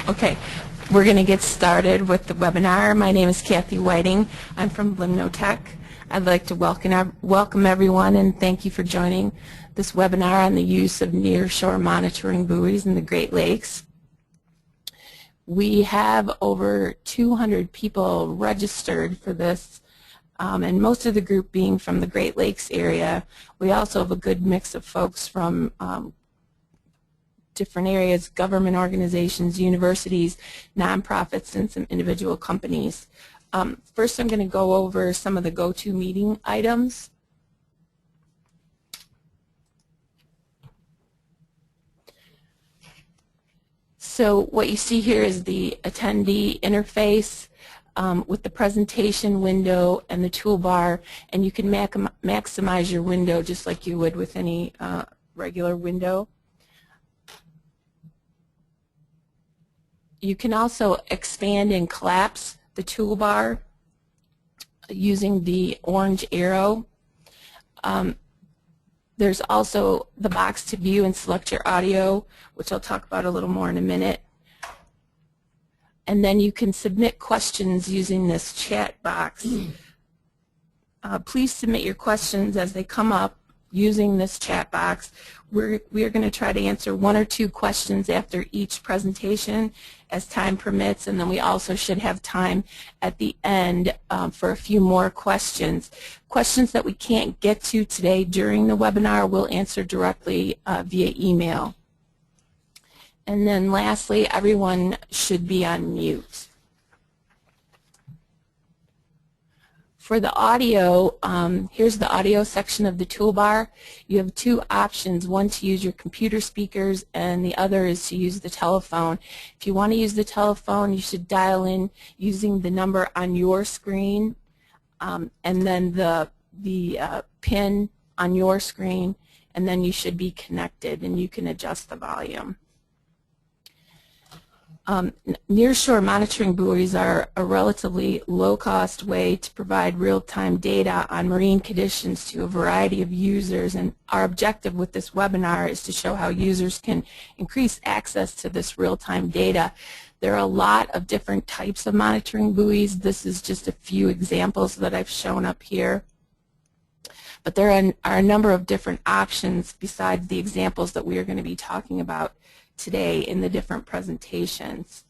Okay, we're going to get started with the webinar. My name is Kathy Whiting. I'm from LimnoTech. I'd like to welcome everyone and thank you for joining this webinar on the use of nearshore monitoring buoys in the Great Lakes. We have over 200 people registered for this, and most of the group being from the Great Lakes area. We also have a good mix of folks from different areas, government organizations, universities, nonprofits, and some individual companies. First, I'm going to go over some of the go-to meeting items. So what you see here is the attendee interface with the presentation window and the toolbar, and you can maximize your window just like you would with any regular window. You can also expand and collapse the toolbar using the orange arrow. There's also the box to view and select your audio, which I'll talk about a little more in a minute. And then you can submit questions using this chat box. Please submit your questions as they come up using this chat box. We are going to try to answer one or two questions after each presentation as time permits, and then we also should have time at the end for a few more questions. Questions that we can't get to today during the webinar we'll answer directly via email. And then lastly, everyone should be on mute. For the audio, here's the audio section of the toolbar. You have two options, one to use your computer speakers and the other is to use the telephone. If you want to use the telephone, you should dial in using the number on your screen and then the pin on your screen, and then you should be connected and you can adjust the volume. Nearshore monitoring buoys are a relatively low-cost way to provide real-time data on marine conditions to a variety of users, and our objective with this webinar is to show how users can increase access to this real-time data. There are a lot of different types of monitoring buoys. This is just a few examples that I've shown up here. But there are a number of different options besides the examples that we are going to be talking about today in the different presentations.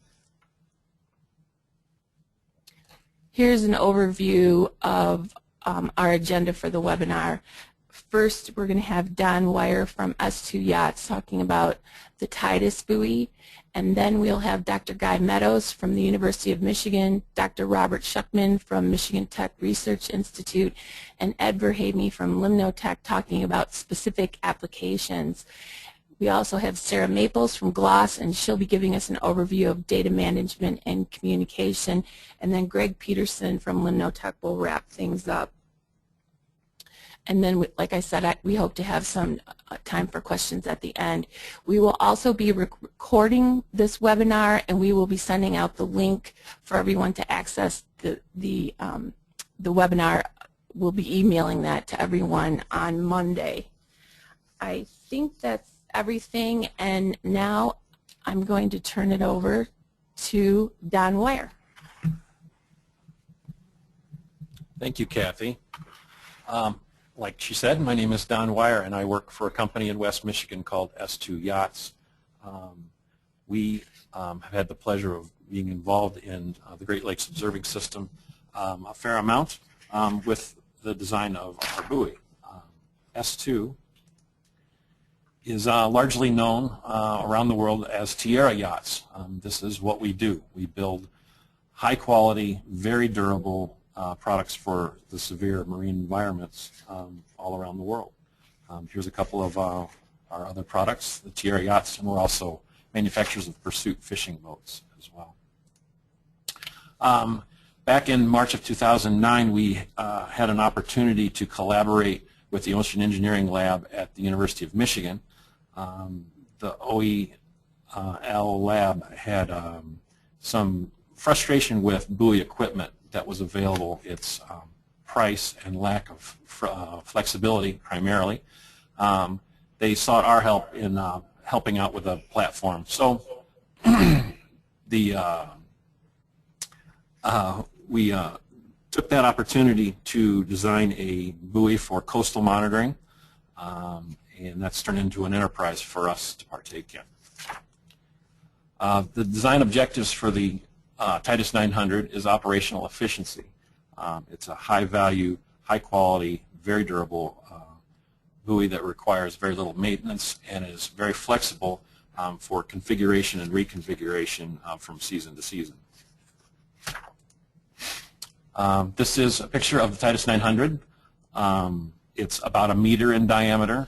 Here's an overview of our agenda for the webinar. First, we're going to have Don Wire from S2 Yachts talking about the Titus buoy, and then we'll have Dr. Guy Meadows from the University of Michigan, Dr. Robert Schuckman from Michigan Tech Research Institute, and Ed Verhamy from LimnoTech talking about specific applications. We also have Sarah Maples from Gloss, and she'll be giving us an overview of data management and communication. And then Greg Peterson from LimnoTech will wrap things up. And then, like I said, we hope to have some time for questions at the end. We will also be recording this webinar, and we will be sending out the link for everyone to access the webinar. We'll be emailing that to everyone on Monday. I think that's everything, and now I'm going to turn it over to Don Wire. Thank you, Kathy. Like she said, my name is Don Wire, and I work for a company in West Michigan called S2 Yachts. We have had the pleasure of being involved in the Great Lakes Observing System a fair amount with the design of our buoy. S2 is largely known around the world as Tierra Yachts. This is what we do. We build high quality, very durable products for the severe marine environments all around the world. Here's a couple of our other products, the Tierra Yachts, and we're also manufacturers of pursuit fishing boats as well. Back in March of 2009, we had an opportunity to collaborate with the Ocean Engineering Lab at the University of Michigan. The OEL lab had some frustration with buoy equipment that was available, its price and lack of flexibility primarily. They sought our help in helping out with a platform. So we took that opportunity to design a buoy for coastal monitoring, and that's turned into an enterprise for us to partake in. The design objectives for the Titus 900 is operational efficiency. It's a high-value, high-quality, very durable buoy that requires very little maintenance and is very flexible for configuration and reconfiguration from season to season. This is a picture of the Titus 900. It's about 1 meter in diameter.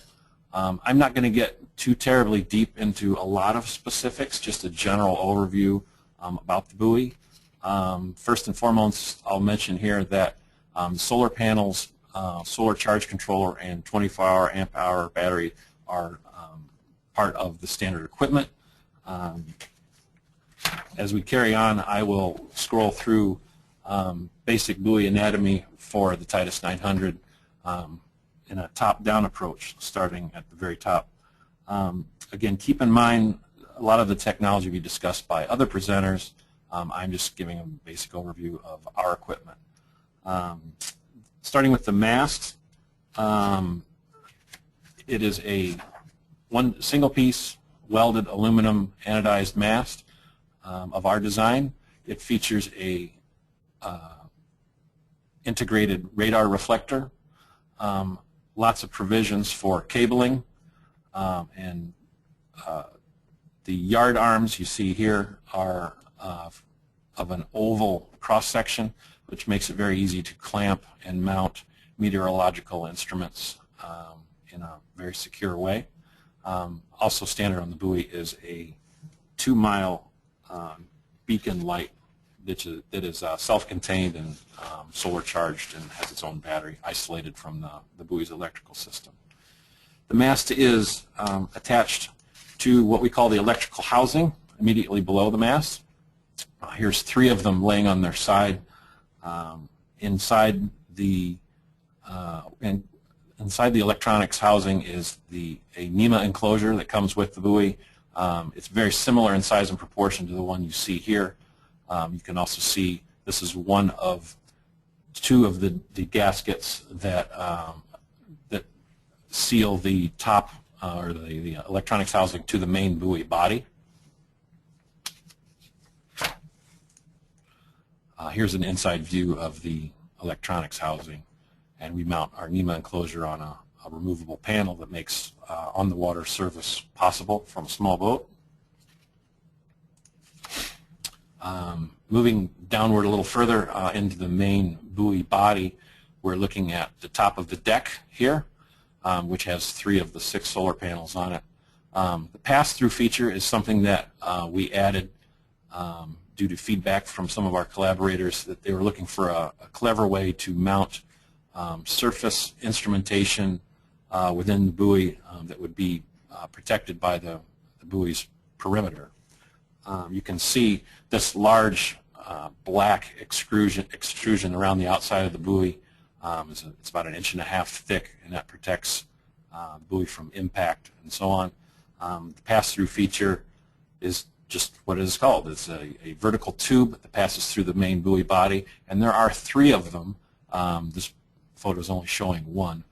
I'm not going to get too terribly deep into a lot of specifics, just a general overview about the buoy. First and foremost, I'll mention here that solar panels, solar charge controller, and 24-hour amp-hour battery are part of the standard equipment. As we carry on, I will scroll through basic buoy anatomy for the Titus 900 in a top-down approach, starting at the very top. Again, keep in mind a lot of the technology will be discussed by other presenters. I'm just giving a basic overview of our equipment. Starting with the mast, it is a one single-piece welded aluminum anodized mast of our design. It features a integrated radar reflector, lots of provisions for cabling, and the yard arms you see here are of an oval cross-section, which makes it very easy to clamp and mount meteorological instruments in a very secure way. Also standard on the buoy is a 2-mile beacon light that is self-contained and solar charged and has its own battery, isolated from the buoy's electrical system. The mast is attached to what we call the electrical housing immediately below the mast. Here's 3 of them laying on their side. Inside the electronics housing is a NEMA enclosure that comes with the buoy. It's very similar in size and proportion to the one you see here. You can also see this is one of 2 of the gaskets that that seal the top or the electronics housing to the main buoy body. Here's an inside view of the electronics housing, and we mount our NEMA enclosure on a removable panel that makes on-the-water service possible from a small boat. Moving downward a little further into the main buoy body, we're looking at the top of the deck here, which has 3 of the 6 solar panels on it. The pass-through feature is something that we added due to feedback from some of our collaborators that they were looking for a clever way to mount surface instrumentation within the buoy that would be protected by the buoy's perimeter. You can see this large black extrusion around the outside of the buoy. It's about 1.5 inches thick, and that protects the buoy from impact and so on. The pass-through feature is just what it is called. It's a vertical tube that passes through the main buoy body, and there are 3 of them. This photo is only showing 1,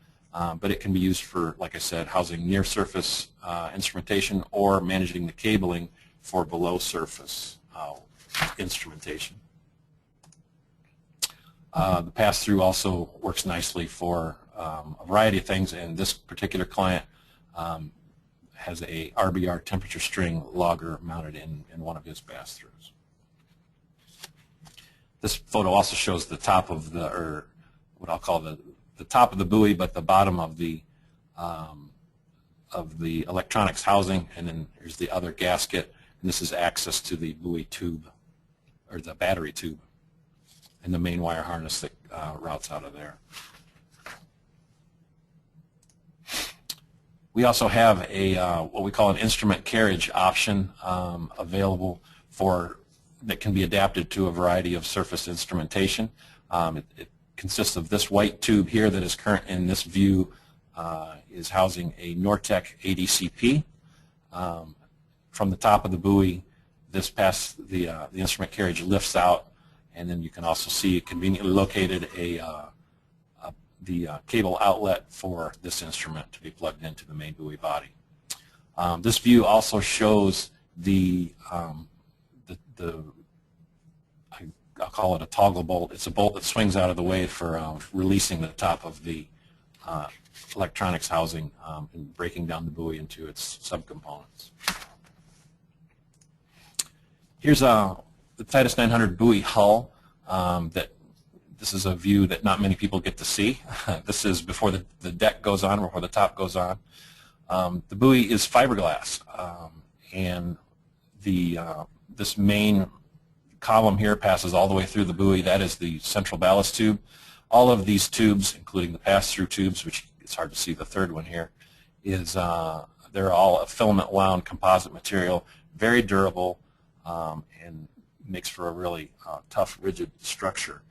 but it can be used for, like I said, housing near-surface instrumentation or managing the cabling for below-surface instrumentation. The pass-through also works nicely for a variety of things, and this particular client has a RBR temperature string logger mounted in one of his pass-throughs. This photo also shows the top of the, or what I'll call the top of the buoy, but the bottom of the electronics housing, and then here's the other gasket, and this is access to the buoy tube, or the battery tube, and the main wire harness that routes out of there. We also have a what we call an instrument carriage option available that can be adapted to a variety of surface instrumentation. It consists of this white tube here that is current in this view is housing a NorTech ADCP. From the top of the buoy, the instrument carriage lifts out, and then you can also see conveniently located the cable outlet for this instrument to be plugged into the main buoy body. This view also shows I'll call it a toggle bolt. It's a bolt that swings out of the way for releasing the top of the electronics housing and breaking down the buoy into its subcomponents. Here's the Titus 900 buoy hull. This is a view that not many people get to see. This is before the deck goes on, before the top goes on. The buoy is fiberglass, and this main column here passes all the way through the buoy. That is the central ballast tube. All of these tubes, including the pass-through tubes, which it's hard to see the third one here, they're all a filament wound composite material, very durable, and makes for a really tough, rigid structure.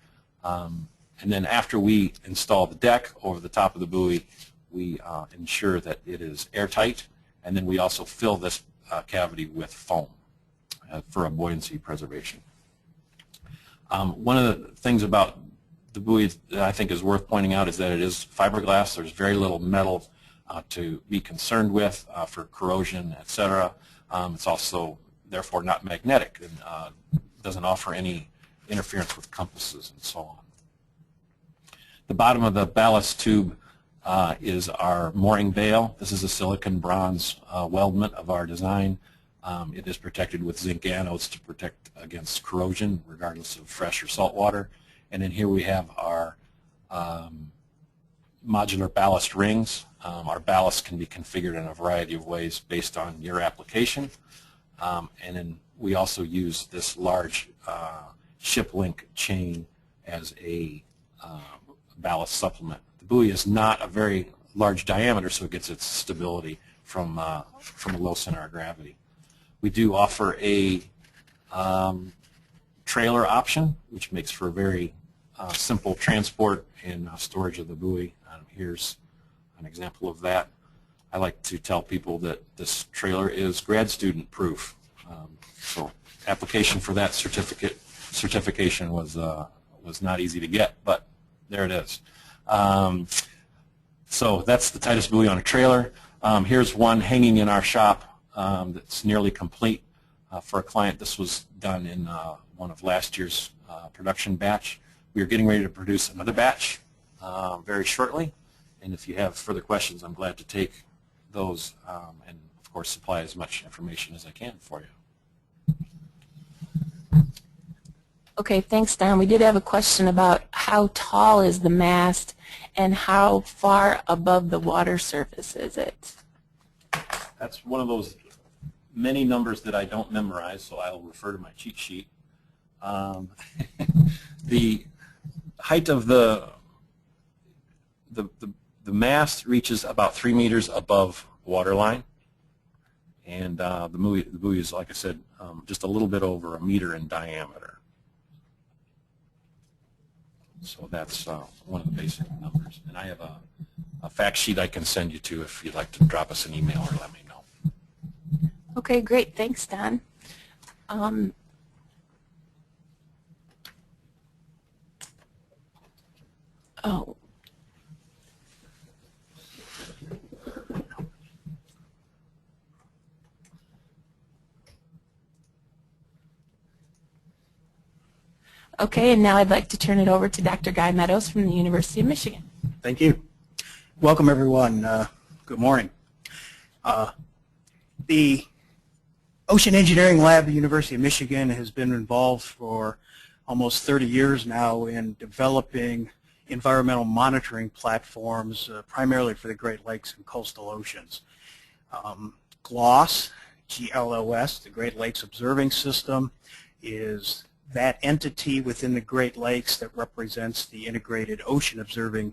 And then after we install the deck over the top of the buoy, we ensure that it is airtight, and then we also fill this cavity with foam for a buoyancy preservation. One of the things about the buoy that I think is worth pointing out is that it is fiberglass. There's very little metal to be concerned with for corrosion, etc. It's also therefore not magnetic and doesn't offer any interference with compasses and so on. The bottom of the ballast tube is our mooring bail. This is a silicon bronze weldment of our design. It is protected with zinc anodes to protect against corrosion regardless of fresh or salt water. And then here we have our modular ballast rings. Our ballast can be configured in a variety of ways based on your application. And then we also use this large ship link chain as a ballast supplement. The buoy is not a very large diameter, so it gets its stability from a low center of gravity. We do offer a trailer option, which makes for a very simple transport and storage of the buoy. Here's an example of that. I like to tell people that this trailer is grad student proof. So application for that certification was not easy to get, but there it is. So that's the Titus buoy on a trailer. Here's one hanging in our shop that's nearly complete for a client. This was done in one of last year's production batch. We are getting ready to produce another batch very shortly, and if you have further questions, I'm glad to take those and, of course, supply as much information as I can for you. Okay, thanks, Don. We did have a question about how tall is the mast and how far above the water surface is it? That's one of those many numbers that I don't memorize, so I'll refer to my cheat sheet. The height of the mast reaches about 3 meters above waterline, and the buoy is, like I said, just a little bit over 1 meter in diameter. So that's one of the basic numbers. And I have a fact sheet I can send you to if you'd like to drop us an email or let me know. Okay, great. Thanks, Don. Oh. Okay, and now I'd like to turn it over to Dr. Guy Meadows from the University of Michigan. Thank you. Welcome, everyone. Good morning. The Ocean Engineering Lab at the University of Michigan has been involved for almost 30 years now in developing environmental monitoring platforms, primarily for the Great Lakes and coastal oceans. GLOS, G-L-O-S, the Great Lakes Observing System, is that entity within the Great Lakes that represents the integrated ocean observing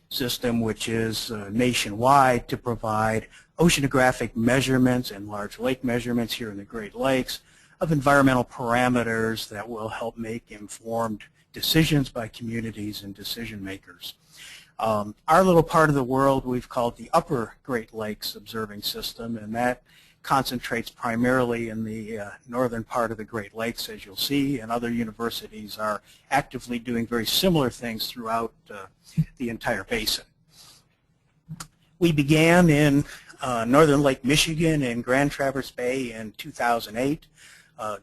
system, which is nationwide to provide oceanographic measurements and large lake measurements here in the Great Lakes of environmental parameters that will help make informed decisions by communities and decision makers. Our little part of the world we've called the Upper Great Lakes Observing System, and that concentrates primarily in the northern part of the Great Lakes, as you'll see, and other universities are actively doing very similar things throughout the entire basin. We began in northern Lake Michigan in Grand Traverse Bay in 2008,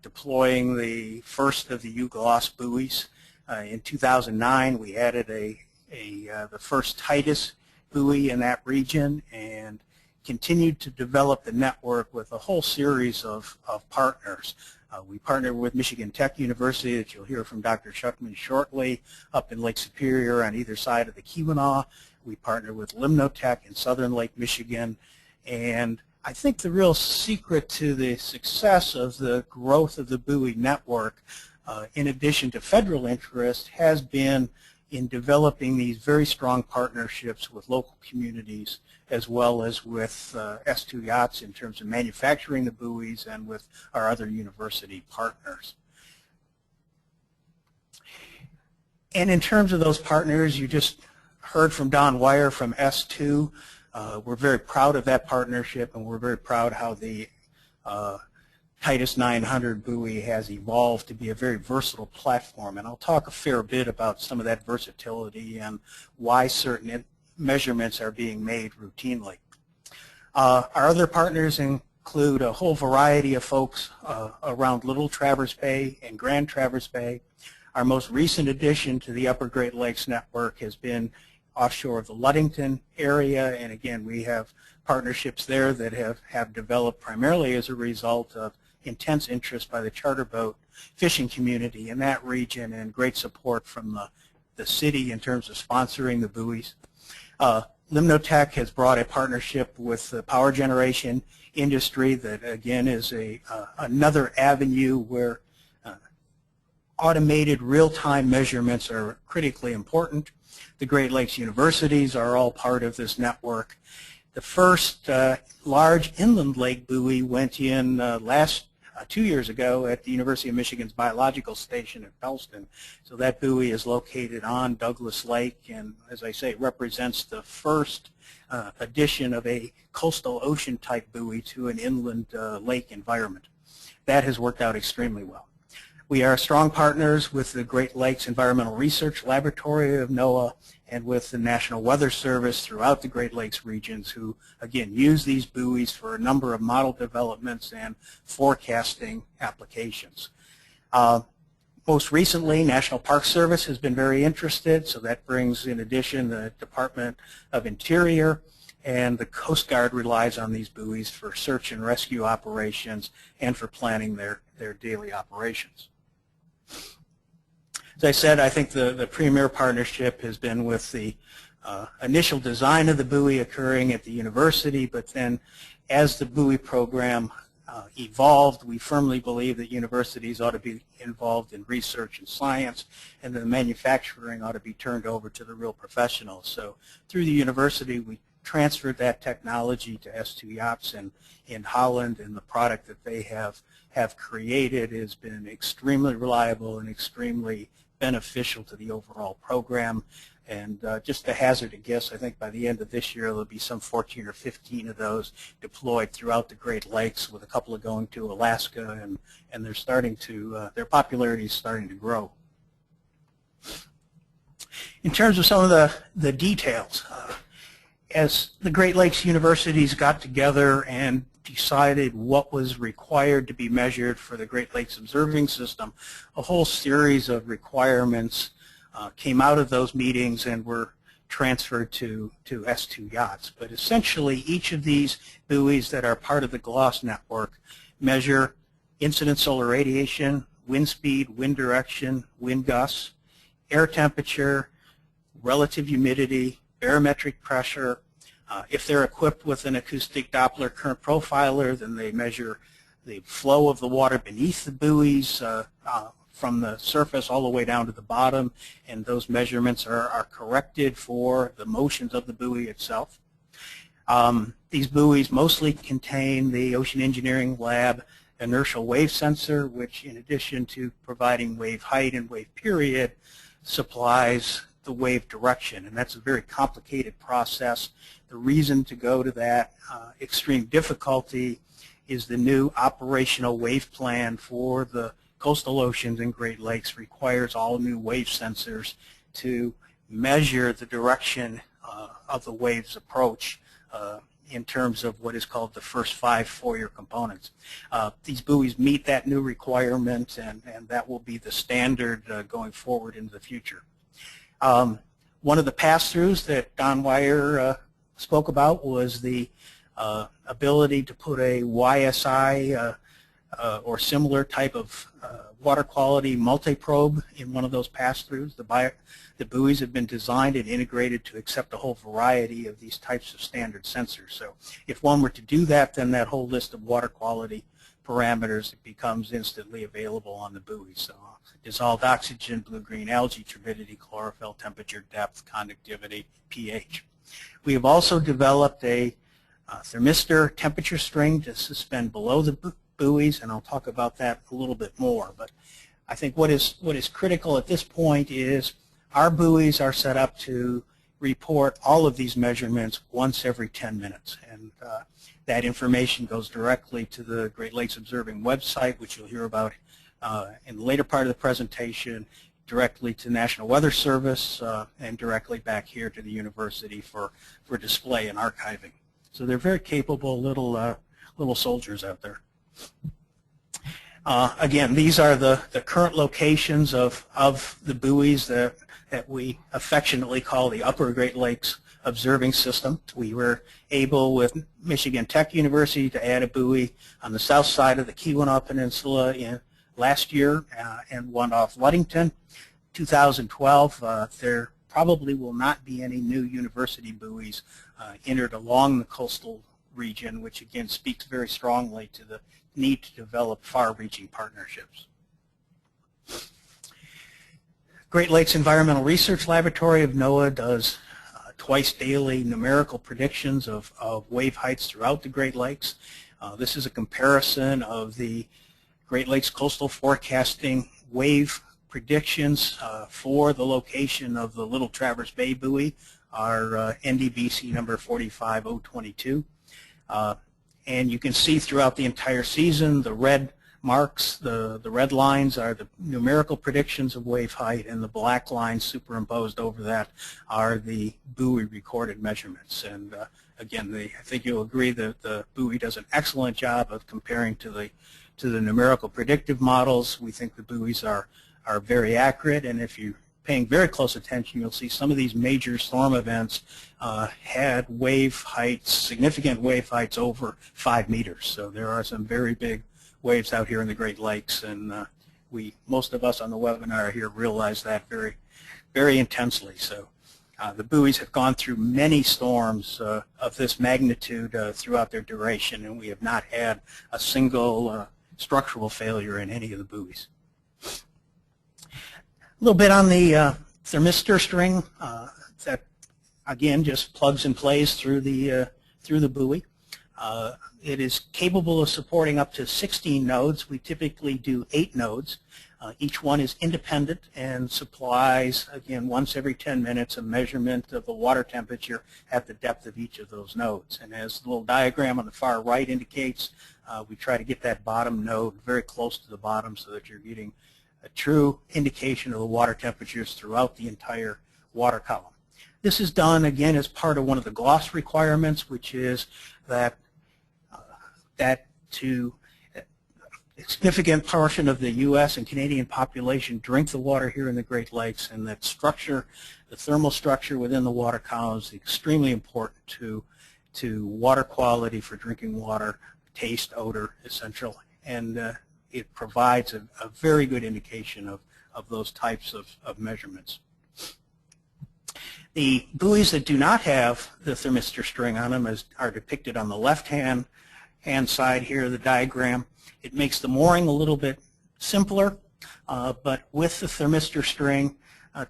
deploying the first of the U-Gloss buoys. In 2009, we added the first Titus buoy in that region and continued to develop the network with a whole series of partners. We partnered with Michigan Tech University, that you'll hear from Dr. Schuckman shortly, up in Lake Superior on either side of the Keweenaw. We partnered with LimnoTech in southern Lake Michigan. And I think the real secret to the success of the growth of the buoy network, in addition to federal interest, has been in developing these very strong partnerships with local communities as well as with S2 Yachts in terms of manufacturing the buoys and with our other university partners. And in terms of those partners, you just heard from Don Wire from S2. We're very proud of that partnership, and we're very proud how the Titus 900 buoy has evolved to be a very versatile platform. And I'll talk a fair bit about some of that versatility and why certain measurements are being made routinely. Our other partners include a whole variety of folks around Little Traverse Bay and Grand Traverse Bay. Our most recent addition to the Upper Great Lakes network has been offshore of the Ludington area, and again, we have partnerships there that have developed primarily as a result of intense interest by the charter boat fishing community in that region and great support from the city in terms of sponsoring the buoys. LimnoTech has brought a partnership with the power generation industry that again is another avenue where automated real-time measurements are critically important. The Great Lakes universities are all part of this network. The first large inland lake buoy went in 2 years ago at the University of Michigan's Biological Station at Pellston. So that buoy is located on Douglas Lake, and as I say, it represents the first addition of a coastal ocean type buoy to an inland lake environment. That has worked out extremely well. We are strong partners with the Great Lakes Environmental Research Laboratory of NOAA and with the National Weather Service throughout the Great Lakes regions, who again use these buoys for a number of model developments and forecasting applications. Most recently, National Park Service has been very interested, so that brings in addition the Department of Interior, and the Coast Guard relies on these buoys for search and rescue operations and for planning their daily operations. As I said, I think the premier partnership has been with the initial design of the buoy occurring at the university, but then as the buoy program evolved, we firmly believe that universities ought to be involved in research and science, and the manufacturing ought to be turned over to the real professionals. So through the university, we transferred that technology to S2 Yachts in Holland, and the product that they have created has been extremely reliable and extremely beneficial to the overall program. And just to hazard a guess, I think by the end of this year there will be some 14 or 15 of those deployed throughout the Great Lakes, with a couple of going to Alaska, and they're starting to their popularity is starting to grow. In terms of some of the details, as the Great Lakes universities got together and decided what was required to be measured for the Great Lakes Observing System, a whole series of requirements came out of those meetings and were transferred to S2 Yachts. But essentially, each of these buoys that are part of the GLOS network measure incident solar radiation, wind speed, wind direction, wind gusts, air temperature, relative humidity, barometric pressure. If they're equipped with an acoustic Doppler current profiler, then they measure the flow of the water beneath the buoys from the surface all the way down to the bottom, and those measurements are corrected for the motions of the buoy itself. These buoys mostly contain the Ocean Engineering Lab inertial wave sensor, which in addition to providing wave height and wave period, supplies the wave direction, and that's a very complicated process. The reason to go to that extreme difficulty is the new operational wave plan for the coastal oceans and Great Lakes. Requires all new wave sensors to measure the direction of the wave's approach in terms of what is called the first 5 four-year components. These buoys meet that new requirement, and that will be the standard going forward into the future. One of the pass-throughs that Don Wire spoke about was the ability to put a YSI or similar type of water quality multi-probe in one of those pass-throughs. The buoys have been designed and integrated to accept a whole variety of these types of standard sensors. So if one were to do that, then that whole list of water quality parameters becomes instantly available on the buoy. So dissolved oxygen, blue-green algae, turbidity, chlorophyll, temperature, depth, conductivity, pH. We have also developed a thermistor temperature string to suspend below the buoys, and I'll talk about that a little bit more. But I think what is critical at this point is our buoys are set up to report all of these measurements once every 10 minutes. And that information goes directly to the Great Lakes Observing website, which you'll hear about in the later part of the presentation, directly to National Weather Service, and directly back here to the university for display and archiving. So they're very capable little soldiers out there. Again, these are the current locations of the buoys that we affectionately call the Upper Great Lakes Observing System. We were able with Michigan Tech University to add a buoy on the south side of the Keweenaw Peninsula last year, and one off Ludington. 2012, there probably will not be any new university buoys entered along the coastal region, which again speaks very strongly to the need to develop far-reaching partnerships. Great Lakes Environmental Research Laboratory of NOAA does twice daily numerical predictions of wave heights throughout the Great Lakes. This is a comparison of the Great Lakes Coastal Forecasting wave predictions for the location of the Little Traverse Bay buoy, our NDBC number 45022. And you can see throughout the entire season the red marks, the red lines are the numerical predictions of wave height, and the black lines superimposed over that are the buoy recorded measurements. And again, I think you'll agree that the buoy does an excellent job of comparing to the numerical predictive models. We think the buoys are very accurate, and if you're paying very close attention, you'll see some of these major storm events had wave heights, significant wave heights over 5 meters. So there are some very big waves out here in the Great Lakes, and most of us on the webinar here realize that very, very intensely. So the buoys have gone through many storms of this magnitude throughout their duration, and we have not had a single structural failure in any of the buoys. A little bit on the thermistor string that again just plugs and plays through the buoy. It is capable of supporting up to 16 nodes. We typically do 8 nodes. Each one is independent and supplies, again, once every 10 minutes a measurement of the water temperature at the depth of each of those nodes. And as the little diagram on the far right indicates, we try to get that bottom node very close to the bottom so that you're getting a true indication of the water temperatures throughout the entire water column. This is done, again, as part of one of the GLOS requirements, which is that to a significant portion of the U.S. and Canadian population drink the water here in the Great Lakes, and that structure, the thermal structure within the water column is extremely important to water quality for drinking water, taste, odor, essential, and it provides a very good indication of those types of measurements. The buoys that do not have the thermistor string on them are depicted on the left-hand side here of the diagram. It makes the mooring a little bit simpler, but with the thermistor string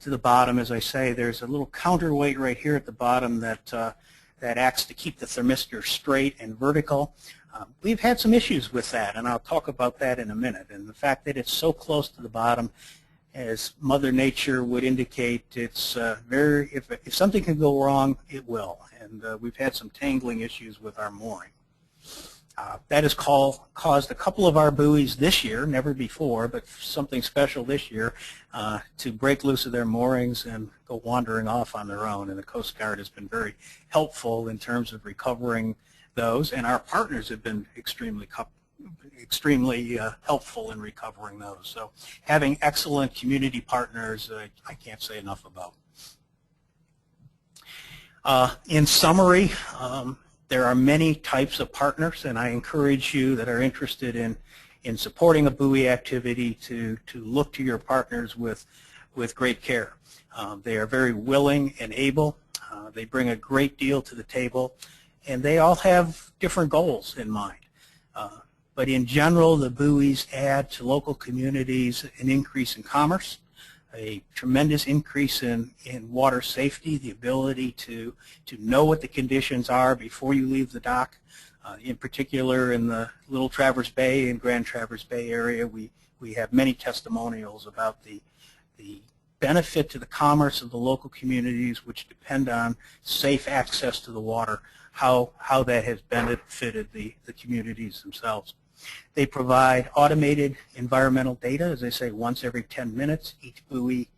to the bottom, as I say, there's a little counterweight right here at the bottom that acts to keep the thermistor straight and vertical. We've had some issues with that, and I'll talk about that in a minute. And the fact that it's so close to the bottom, as Mother Nature would indicate, it's if something can go wrong, it will. And we've had some tangling issues with our mooring. That has caused a couple of our buoys this year, never before, but something special this year, to break loose of their moorings and go wandering off on their own. And the Coast Guard has been very helpful in terms of recovering those, and our partners have been extremely helpful in recovering those. So having excellent community partners, I can't say enough about. In summary, there are many types of partners, and I encourage you that are interested in supporting a buoy activity to look to your partners with great care. They are very willing and able. They bring a great deal to the table, and they all have different goals in mind. But in general, the buoys add to local communities an increase in commerce, a tremendous increase in water safety, the ability to know what the conditions are before you leave the dock. In particular, in the Little Traverse Bay and Grand Traverse Bay area, we have many testimonials about the benefit to the commerce of the local communities, which depend on safe access to the water, how that has benefited the communities themselves. They provide automated environmental data, as I say, once every 10 minutes. Each buoy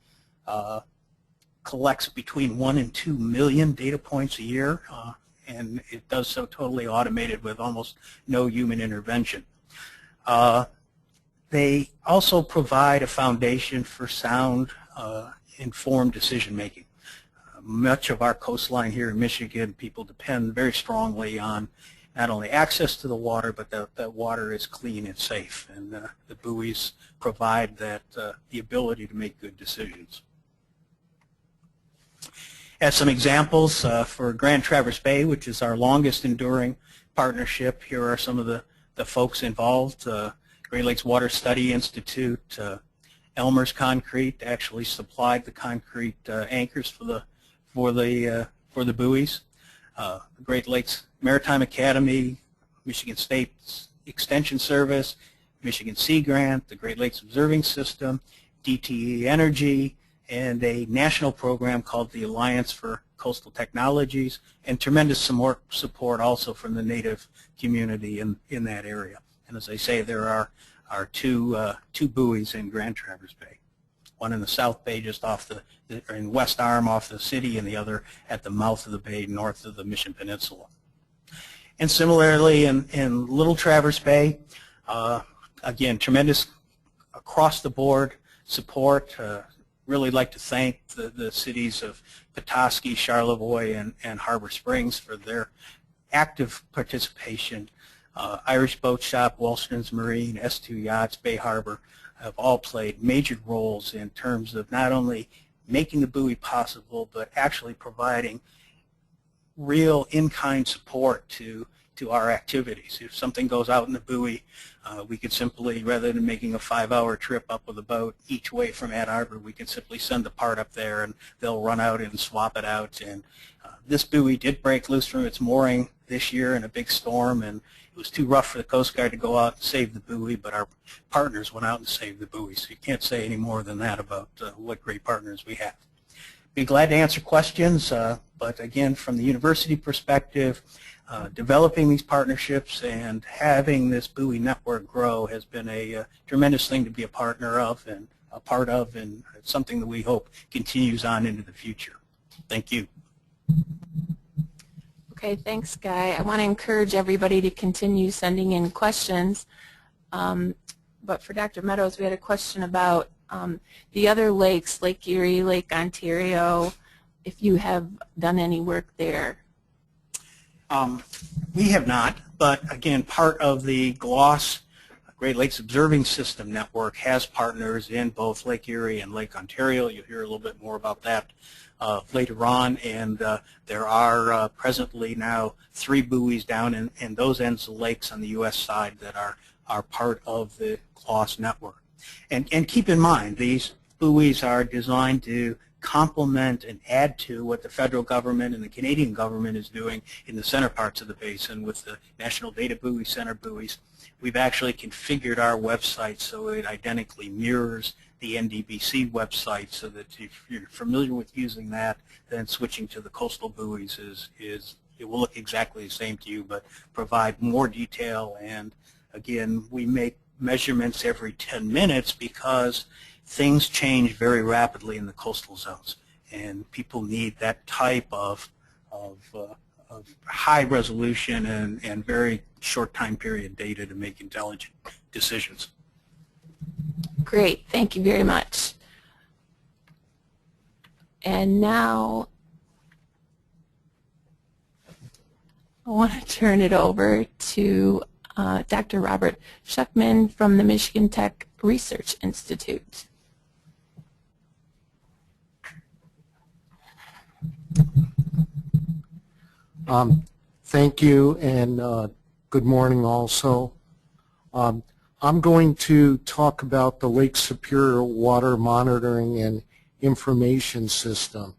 collects between 1 and 2 million data points a year, and it does so totally automated with almost no human intervention. They also provide a foundation for sound, informed decision making. Much of our coastline here in Michigan, people depend very strongly on not only access to the water, but that water is clean and safe, and the buoys provide that the ability to make good decisions. As some examples, for Grand Traverse Bay, which is our longest enduring partnership, here are some of the folks involved. Great Lakes Water Study Institute, Elmer's Concrete actually supplied the concrete anchors for the buoys. The Great Lakes Maritime Academy, Michigan State Extension Service, Michigan Sea Grant, the Great Lakes Observing System, DTE Energy, and a national program called the Alliance for Coastal Technologies, and tremendous support also from the Native community in that area. And as I say, there are two buoys in Grand Traverse Bay. One in the South Bay, just off in West Arm off the city, and the other at the mouth of the bay, north of the Mission Peninsula. And similarly, in Little Traverse Bay, again, tremendous across-the-board support. Really like to thank the cities of Petoskey, Charlevoix, and Harbor Springs for their active participation. Irish Boat Shop, Wallströms Marine, S2 Yachts, Bay Harbor have all played major roles in terms of not only making the buoy possible, but actually providing real in-kind support to our activities. If something goes out in the buoy, we could simply, rather than making a 5-hour trip up with a boat each way from Ann Arbor, we can simply send the part up there and they'll run out and swap it out. And this buoy did break loose from its mooring this year in a big storm, and it was too rough for the Coast Guard to go out and save the buoy, but our partners went out and saved the buoy. So you can't say any more than that about what great partners we have. Be glad to answer questions, but again, from the university perspective, developing these partnerships and having this buoy network grow has been a tremendous thing to be a partner of and a part of, and it's something that we hope continues on into the future. Thank you. Okay, thanks, Guy. I want to encourage everybody to continue sending in questions. But for Dr. Meadows, we had a question about the other lakes, Lake Erie, Lake Ontario, if you have done any work there. We have not, but again, part of the GLOSS Great Lakes Observing System Network has partners in both Lake Erie and Lake Ontario. You'll hear a little bit more about that later on, and there are presently now 3 buoys down in those ends of lakes on the U.S. side that are part of the GLOSS network. And keep in mind, these buoys are designed to complement and add to what the federal government and the Canadian government is doing in the center parts of the basin with the National Data Buoy Center buoys. We've actually configured our website so it identically mirrors the NDBC website, so that if you're familiar with using that, then switching to the coastal buoys is it will look exactly the same to you, but provide more detail. And again, we make measurements every 10 minutes because things change very rapidly in the coastal zones, and people need that type of high resolution and very short time period data to make intelligent decisions. Great, thank you very much. And now I want to turn it over to Dr. Robert Schuckman from the Michigan Tech Research Institute. Thank you, and good morning also. I'm going to talk about the Lake Superior Water Monitoring and Information System,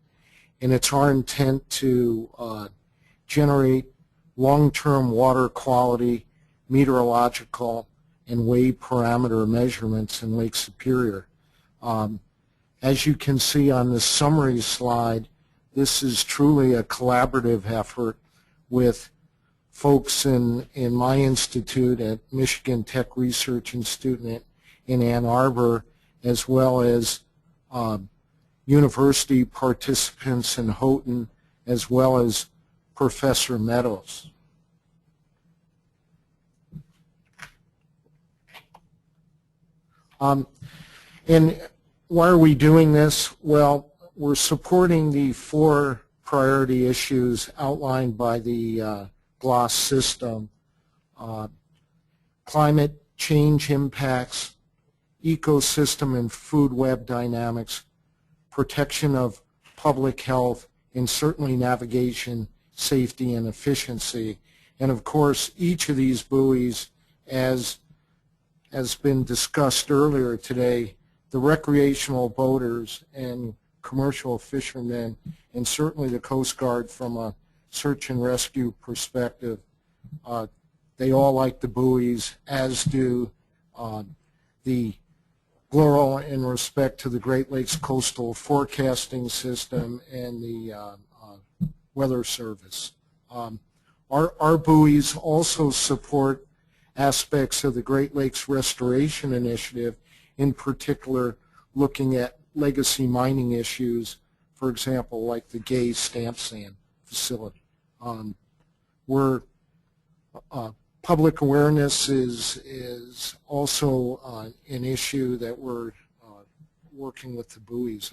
and it's our intent to generate long-term water quality, meteorological, and wave parameter measurements in Lake Superior. As you can see on the summary slide, this is truly a collaborative effort with folks in my institute at Michigan Tech Research Institute in Ann Arbor, as well as university participants in Houghton, as well as Professor Meadows. And why are we doing this? Well, we're supporting the 4 priority issues outlined by the GLOS system: climate change impacts, ecosystem and food web dynamics, protection of public health, and certainly navigation, safety, and efficiency. And of course, each of these buoys, as has been discussed earlier today, the recreational boaters and commercial fishermen, and certainly the Coast Guard from a search and rescue perspective, they all like the buoys, as do the Bureau in respect to the Great Lakes Coastal Forecasting System and the Weather Service. Our buoys also support aspects of the Great Lakes Restoration Initiative, in particular looking at legacy mining issues, for example, like the Gay stamp sand facility. Public awareness is also an issue that we're working with the buoys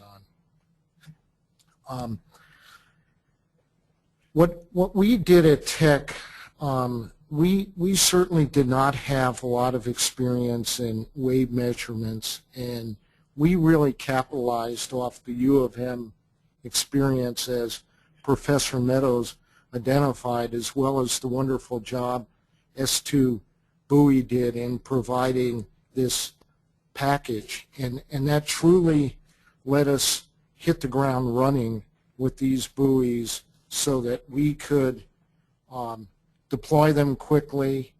on. What we did at Tech, we certainly did not have a lot of experience in wave measurements, and we really capitalized off the U of M experience, as Professor Meadows identified, as well as the wonderful job S2 buoy did in providing this package. And that truly let us hit the ground running with these buoys so that we could deploy them quickly.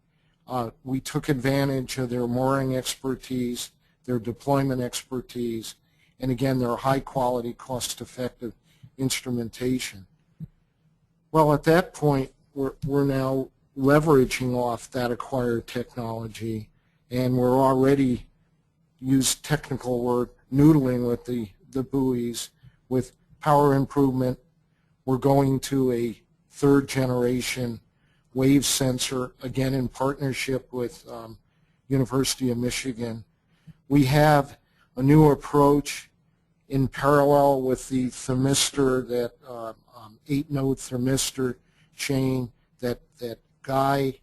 We took advantage of their mooring expertise, their deployment expertise, and again, their high-quality, cost-effective instrumentation. Well, at that point, we're now leveraging off that acquired technology, and we're already, use technical word, noodling with the buoys with power improvement. We're going to a 3rd generation wave sensor, again in partnership with University of Michigan. We have a new approach in parallel with the thermistor, that 8-node thermistor chain that Guy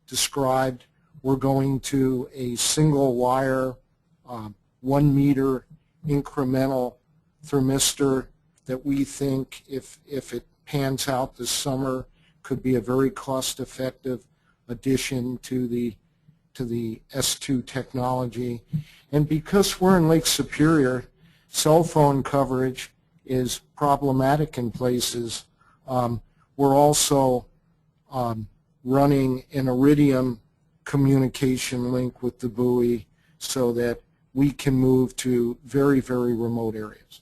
described. We're going to a single wire, 1 meter incremental thermistor that we think, if it pans out this summer, could be a very cost-effective addition to the S2 technology. And because we're in Lake Superior, cell phone coverage is problematic in places. We're also running an Iridium communication link with the buoy so that we can move to very, very remote areas.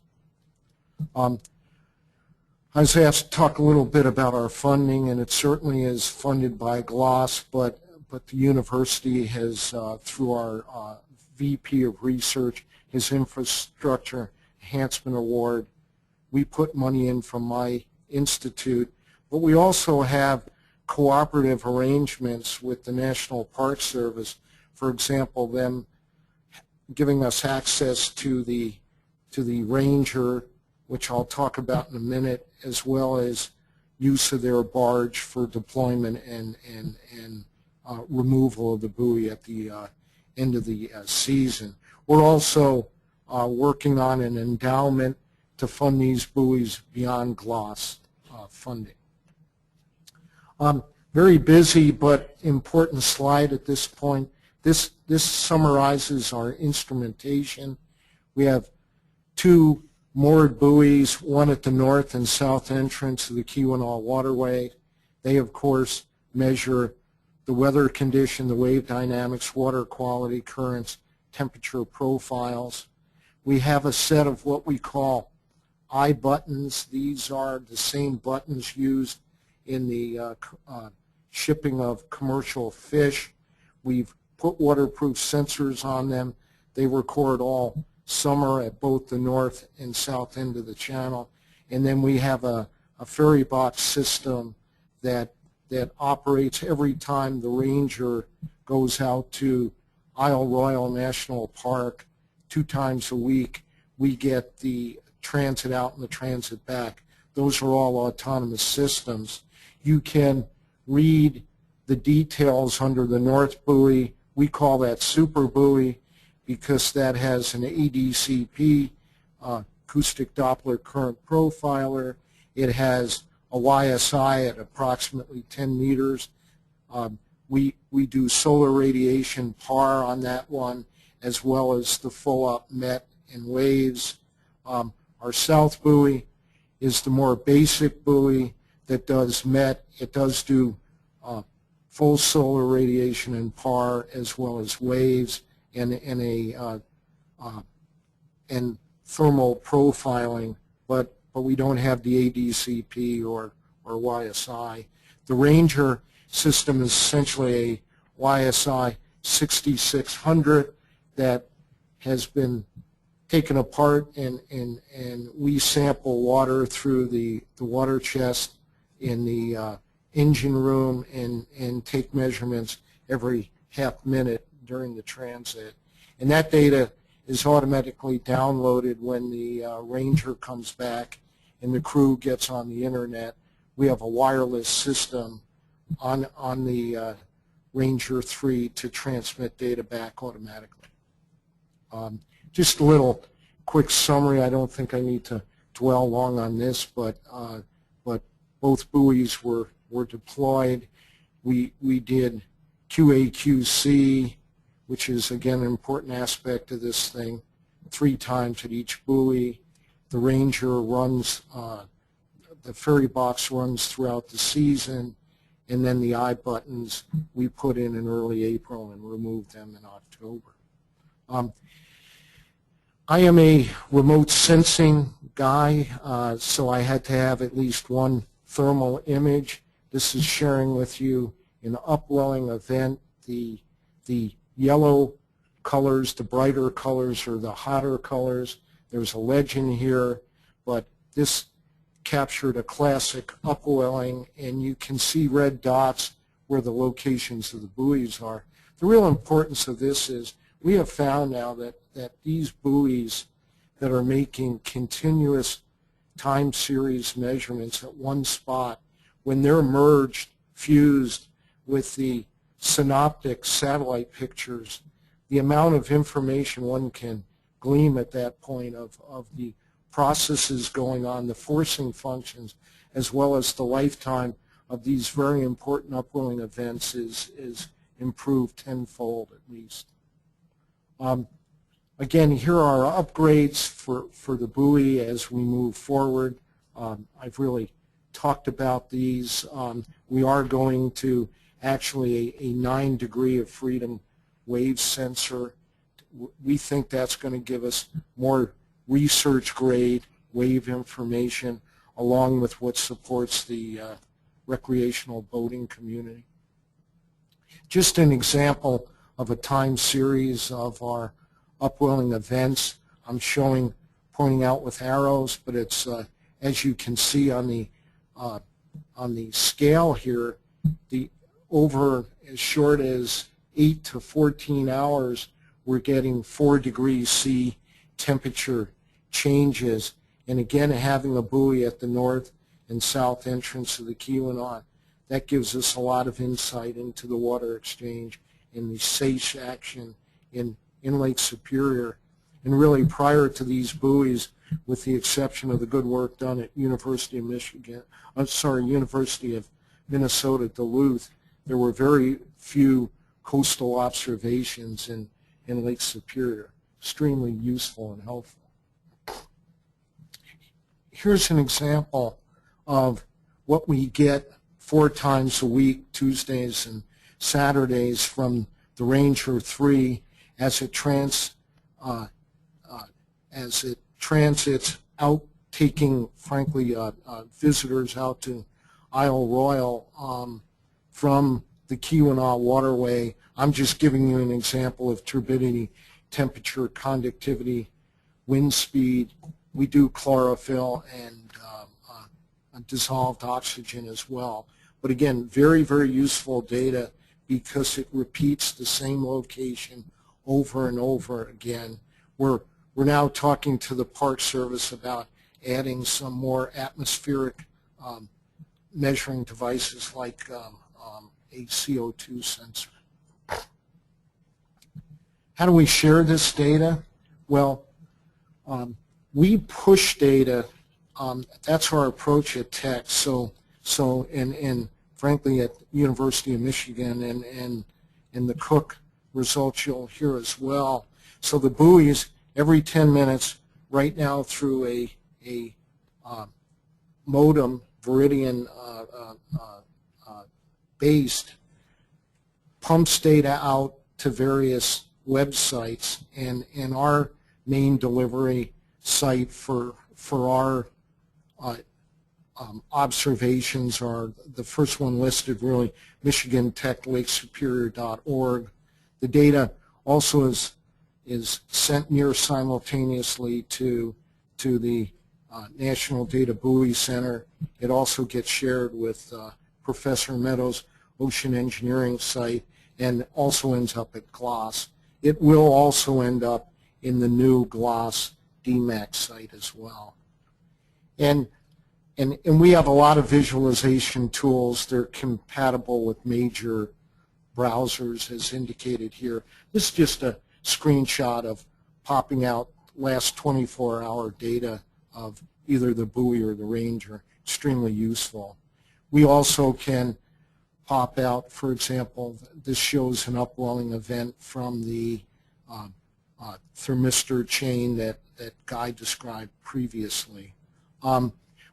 I was asked to talk a little bit about our funding, and it certainly is funded by GLOS, but the university has, through our VP of Research, his Infrastructure Enhancement Award, we put money in from my institute, but we also have cooperative arrangements with the National Park Service. For example, them giving us access to the Ranger, which I'll talk about in a minute, as well as use of their barge for deployment and removal of the buoy at the end of the season. We're also working on an endowment to fund these buoys beyond GLOS funding. Very busy but important slide at this point. This summarizes our instrumentation. We have 2 moored buoys, one at the north and south entrance of the Keweenaw waterway. They, of course, measure the weather condition, the wave dynamics, water quality, currents, temperature profiles. We have a set of what we call eye buttons. These are the same buttons used in the shipping of commercial fish. We've put waterproof sensors on them. They record all summer at both the north and south end of the channel. And then we have a ferry box system that operates every time the Ranger goes out to Isle Royale National Park 2 times a week. We get the transit out and the transit back. Those are all autonomous systems. You can read the details under the north buoy. We call that super buoy because that has an ADCP, acoustic Doppler current profiler. It has a YSI at approximately 10 meters. We do solar radiation PAR on that one, as well as the full-up MET and waves. Our south buoy is the more basic buoy that does MET. It does do full solar radiation and PAR, as well as waves and thermal profiling, but we don't have the ADCP or YSI. The Ranger system is essentially a YSI 6600 that has been taken apart, and we sample water through the water chest in the engine room and take measurements every half minute during the transit. And that data is automatically downloaded when the Ranger comes back and the crew gets on the internet. We have a wireless system on the Ranger 3 to transmit data back automatically. Just a little quick summary. I don't think I need to dwell long on this, but both buoys were deployed. We did QA/QC, which is again an important aspect of this thing, 3 times at each buoy. The Ranger runs, the ferry box runs throughout the season, and then the eye buttons we put in early April and removed them in October. I am a remote sensing guy, so I had to have at least one thermal image. This is sharing with you an upwelling event. The yellow colors, the brighter colors, are the hotter colors. There's a legend here, but this captured a classic upwelling, and you can see red dots where the locations of the buoys are. The real importance of this is we have found now that these buoys that are making continuous time series measurements at one spot, when they're merged, fused with the synoptic satellite pictures, the amount of information one can glean at that point of the processes going on, the forcing functions, as well as the lifetime of these very important upwelling events is improved tenfold at least. Again, here are our upgrades for the buoy as we move forward. I've really talked about these. We are going to actually a 9 degree of freedom wave sensor. We think that's going to give us more research grade wave information. along with what supports the recreational boating community. Just an example of a time series of our upwelling events. I'm pointing out with arrows, but it's as you can see on the scale here, over as short as 8 to 14 hours, we're getting 4 degrees C temperature changes. And again, having a buoy at the north and south entrance of the Keweenaw, that gives us a lot of insight into the water exchange and the safe action in Lake Superior. And really, prior to these buoys, with the exception of the good work done at University of Minnesota Duluth, there were very few coastal observations in Lake Superior. Extremely useful and helpful. Here's an example of what we get 4 times a week, Tuesdays and Saturdays, from the Ranger 3 as it transits out, taking, frankly, visitors out to Isle Royal from the Keweenaw waterway. I'm just giving you an example of turbidity, temperature, conductivity, wind speed. We do chlorophyll and dissolved oxygen as well. But again, very, very useful data because it repeats the same location over and over again. We're now talking to the Park Service about adding some more atmospheric measuring devices like a CO2 sensor. How do we share this data? Well, we push data. That's our approach at Tech. And frankly, at University of Michigan and the Cook results you'll hear as well. So the buoys, every 10 minutes, right now through a modem, Veridian based, pumps data out to various websites, and our main delivery site for our observations are the first one listed, really, michigantechlakesuperior.org. The data also is sent near simultaneously to the National Data Buoy Center. It also gets shared with Professor Meadows' Ocean Engineering site and also ends up at GLOS. It will also end up in the new GLOS DMAX site as well. And we have a lot of visualization tools. They're compatible with major browsers as indicated here. This is just a screenshot of popping out last 24-hour data of either the buoy or the Ranger. Extremely useful. We also can pop out, for example, this shows an upwelling event from the thermistor chain that Guy described previously.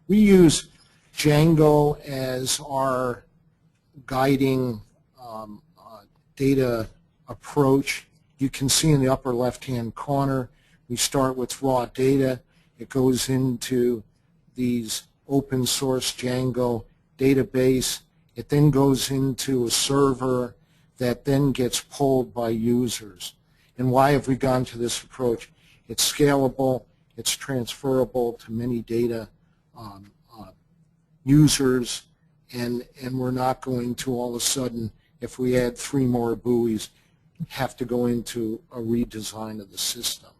We use Django as our guiding data approach. You can see in the upper left-hand corner, we start with raw data. It goes into these open source Django database. It then goes into a server that then gets pulled by users. And why have we gone to this approach? It's scalable, it's transferable to many data users, and we're not going to all of a sudden, if we add 3 more buoys, have to go into a redesign of the system.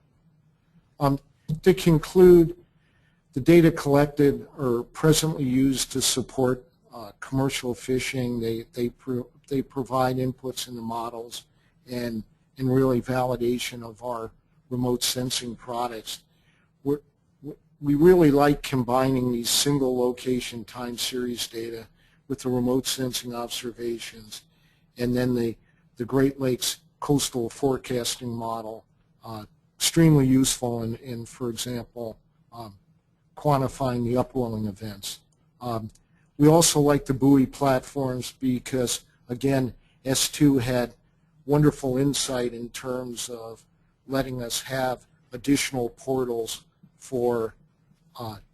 To conclude, the data collected are presently used to support commercial fishing. They provide inputs into models and really validation of our remote sensing products. We really like combining these single location time series data with the remote sensing observations, and then the Great Lakes coastal forecasting model. Extremely useful in for example, quantifying the upwelling events. We also like the buoy platforms because, again, S2 had wonderful insight in terms of letting us have additional portals for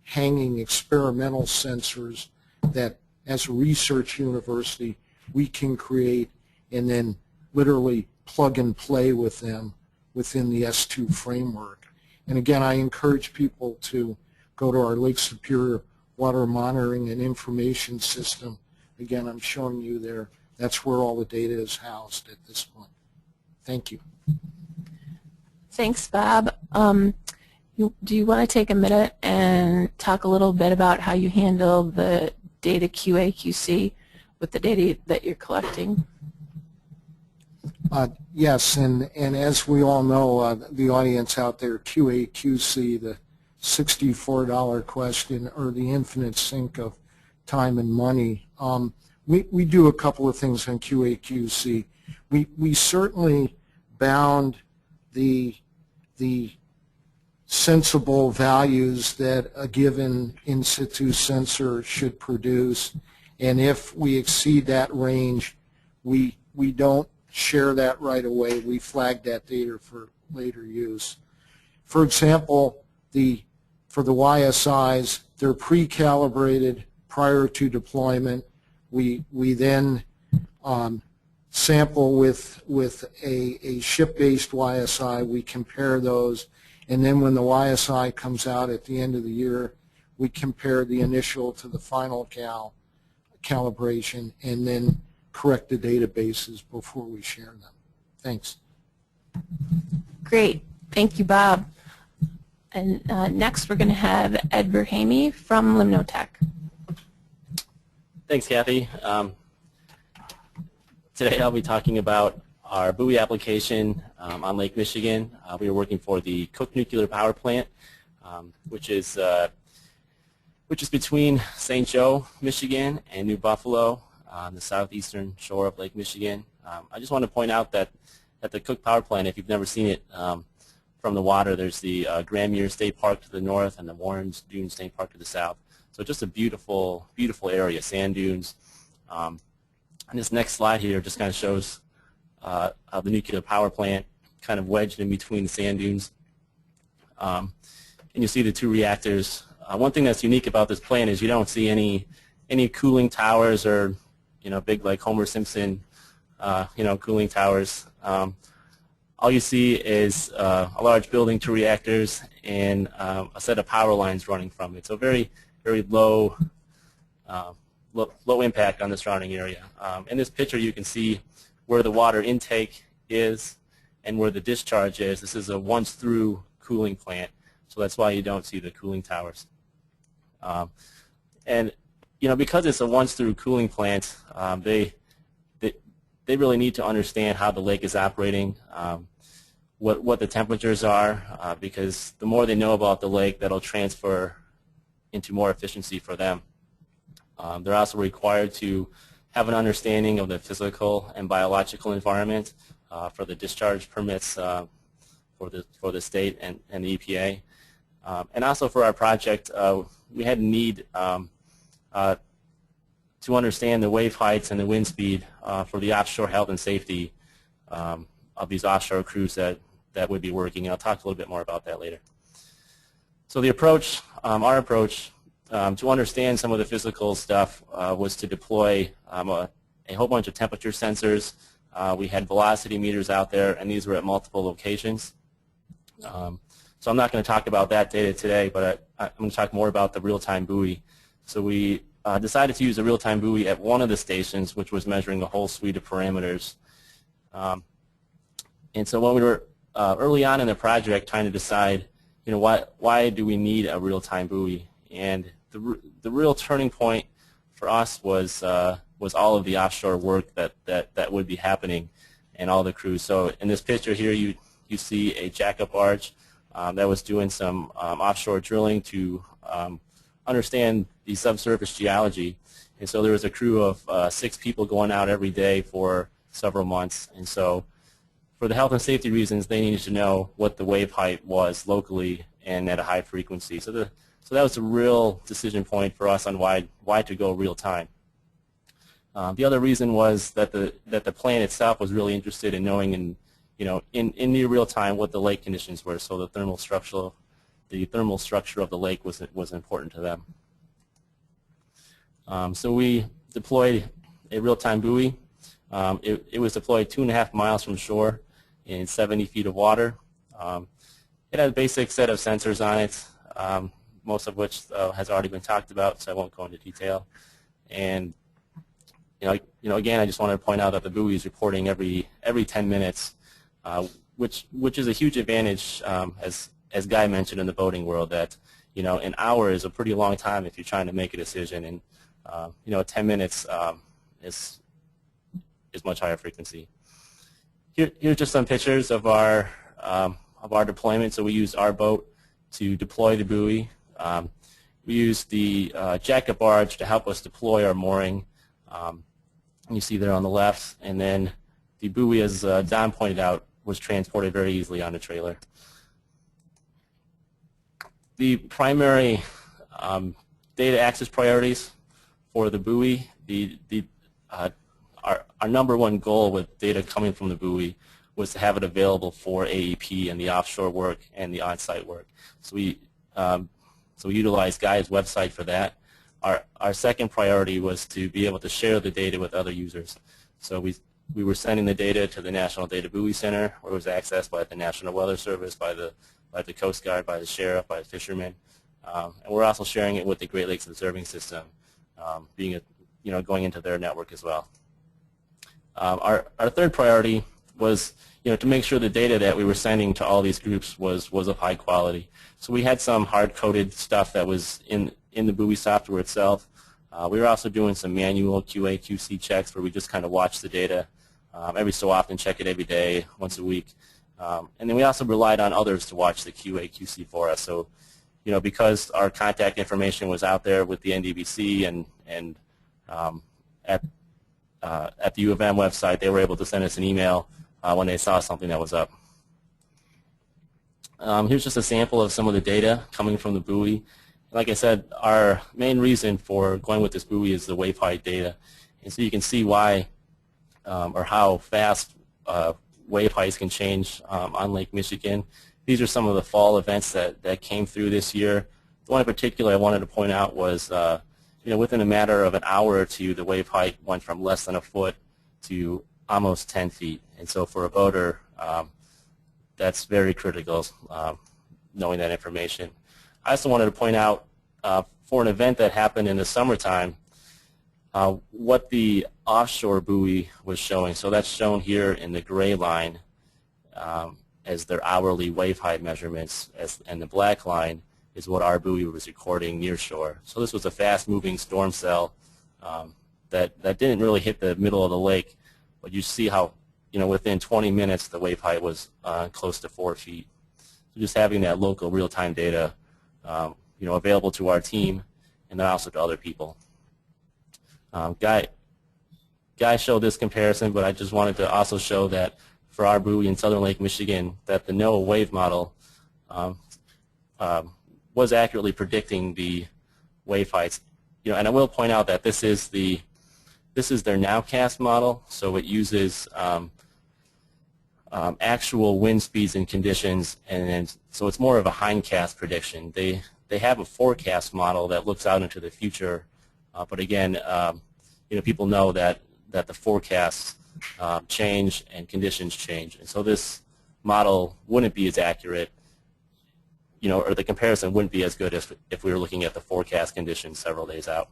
hanging experimental sensors that as a research university we can create and then literally plug and play with them within the S2 framework. And again, I encourage people to go to our Lake Superior Water Monitoring and Information System. Again, I'm showing you there. That's where all the data is housed at this point. Thank you. Thanks, Bob. Do you want to take a minute and talk a little bit about how you handle the data QA/QC with the data that you're collecting? Yes, and as we all know, the audience out there, QA/QC, the $64 question or the infinite sink of time and money. We do a couple of things on QA/QC. We certainly bound the sensible values that a given in situ sensor should produce, and if we exceed that range, we don't share that right away. We flag that data for later use. For example, for the YSIs, they're pre-calibrated prior to deployment. We then sample with a ship-based YSI. We compare those, and then when the YSI comes out at the end of the year, we compare the initial to the final calibration, and then correct the databases before we share them. Thanks. Great. Thank you, Bob. And next we're going to have Ed Berhamey from LimnoTech. Thanks, Kathy. Today I'll be talking about our buoy application on Lake Michigan. We are working for the Cook Nuclear Power Plant, which is between St. Joe, Michigan, and New Buffalo on the southeastern shore of Lake Michigan. I just want to point out that at the Cook Power Plant, if you've never seen it from the water, there's the Grand Muir State Park to the north and the Warren Dunes State Park to the south. So just a beautiful, beautiful area, sand dunes. And this next slide here just kind of shows the nuclear power plant kind of wedged in between the sand dunes. And you see the two reactors. One thing that's unique about this plant is you don't see any cooling towers or big like Homer Simpson cooling towers. All you see is a large building, two reactors, and a set of power lines running from it. So very, very low impact on the surrounding area. In this picture, you can see where the water intake is and where the discharge is. This is a once-through cooling plant, so that's why you don't see the cooling towers. And because it's a once-through cooling plant, they really need to understand how the lake is operating, what the temperatures are, because the more they know about the lake, that'll transfer into more efficiency for them. They're also required to have an understanding of the physical and biological environment for the discharge permits for the state and the EPA. And also for our project, we had a need to understand the wave heights and the wind speed for the offshore health and safety of these offshore crews that would be working. And I'll talk a little bit more about that later. So the approach, our approach, to understand some of the physical stuff was to deploy a whole bunch of temperature sensors. We had velocity meters out there, and these were at multiple locations. So I'm not going to talk about that data today, but I'm going to talk more about the real-time buoy. So we decided to use a real-time buoy at one of the stations, which was measuring a whole suite of parameters. And so when we were early on in the project trying to decide, why do we need a real-time buoy? And the real turning point for us was all of the offshore work that would be happening and all the crews. So in this picture here, you see a jackup barge that was doing some offshore drilling to understand the subsurface geology. And so there was a crew of 6 people going out every day for several months. And so for the health and safety reasons, they needed to know what the wave height was locally and at a high frequency. So that was a real decision point for us on why to go real time. The other reason was that the plant itself was really interested in knowing in near real time what the lake conditions were, so the thermal structural the thermal structure of the lake was important to them. So we deployed a real-time buoy. It was deployed 2.5 miles from shore in 70 feet of water. It had a basic set of sensors on it, most of which has already been talked about, so I won't go into detail. And again, I just wanted to point out that the buoy is reporting every 10 minutes, which is a huge advantage, as Guy mentioned in the boating world, that an hour is a pretty long time if you're trying to make a decision, and 10 minutes is much higher frequency. Here's just some pictures of our deployment. So we used our boat to deploy the buoy. We used the jacket barge to help us deploy our mooring. You see there on the left, and then the buoy, as Don pointed out, was transported very easily on a trailer. The primary data access priorities for the buoy, our number one goal with data coming from the buoy was to have it available for AEP and the offshore work and the on-site work. So we utilized Guy's website for that. Our second priority was to be able to share the data with other users. So we were sending the data to the National Data Buoy Center, where it was accessed by the National Weather Service, by the Coast Guard, by the sheriff, by the fishermen, and we're also sharing it with the Great Lakes Observing System, going into their network as well. Our third priority was to make sure the data that we were sending to all these groups was of high quality. So we had some hard-coded stuff that was in the buoy software itself. We were also doing some manual QA, QC checks where we just kind of watch the data every so often, check it every day, once a week. And then we also relied on others to watch the QA, QC for us. So, because our contact information was out there with the NDBC and at the U of M website, they were able to send us an email when they saw something that was up. Here's just a sample of some of the data coming from the buoy. Like I said, our main reason for going with this buoy is the wave height data. And so you can see why or how fast wave heights can change on Lake Michigan. These are some of the fall events that came through this year. The one in particular I wanted to point out was within a matter of an hour or two, the wave height went from less than a foot to almost 10 feet. And so for a boater, that's very critical, knowing that information. I also wanted to point out, for an event that happened in the summertime, what the offshore buoy was showing. So that's shown here in the gray line as their hourly wave height measurements, and the black line is what our buoy was recording near shore. So this was a fast-moving storm cell that didn't really hit the middle of the lake, but you see how within 20 minutes the wave height was close to 4 feet. So just having that local real-time data available to our team and then also to other people. Guy showed this comparison, but I just wanted to also show that for our buoy in Southern Lake Michigan, that the NOAA wave model was accurately predicting the wave heights. And I will point out that this is their nowcast model, so it uses actual wind speeds and conditions, and so it's more of a hindcast prediction. They have a forecast model that looks out into the future, but again, people know that the forecasts change and conditions change, and so this model wouldn't be as accurate, or the comparison wouldn't be as good if we were looking at the forecast conditions several days out.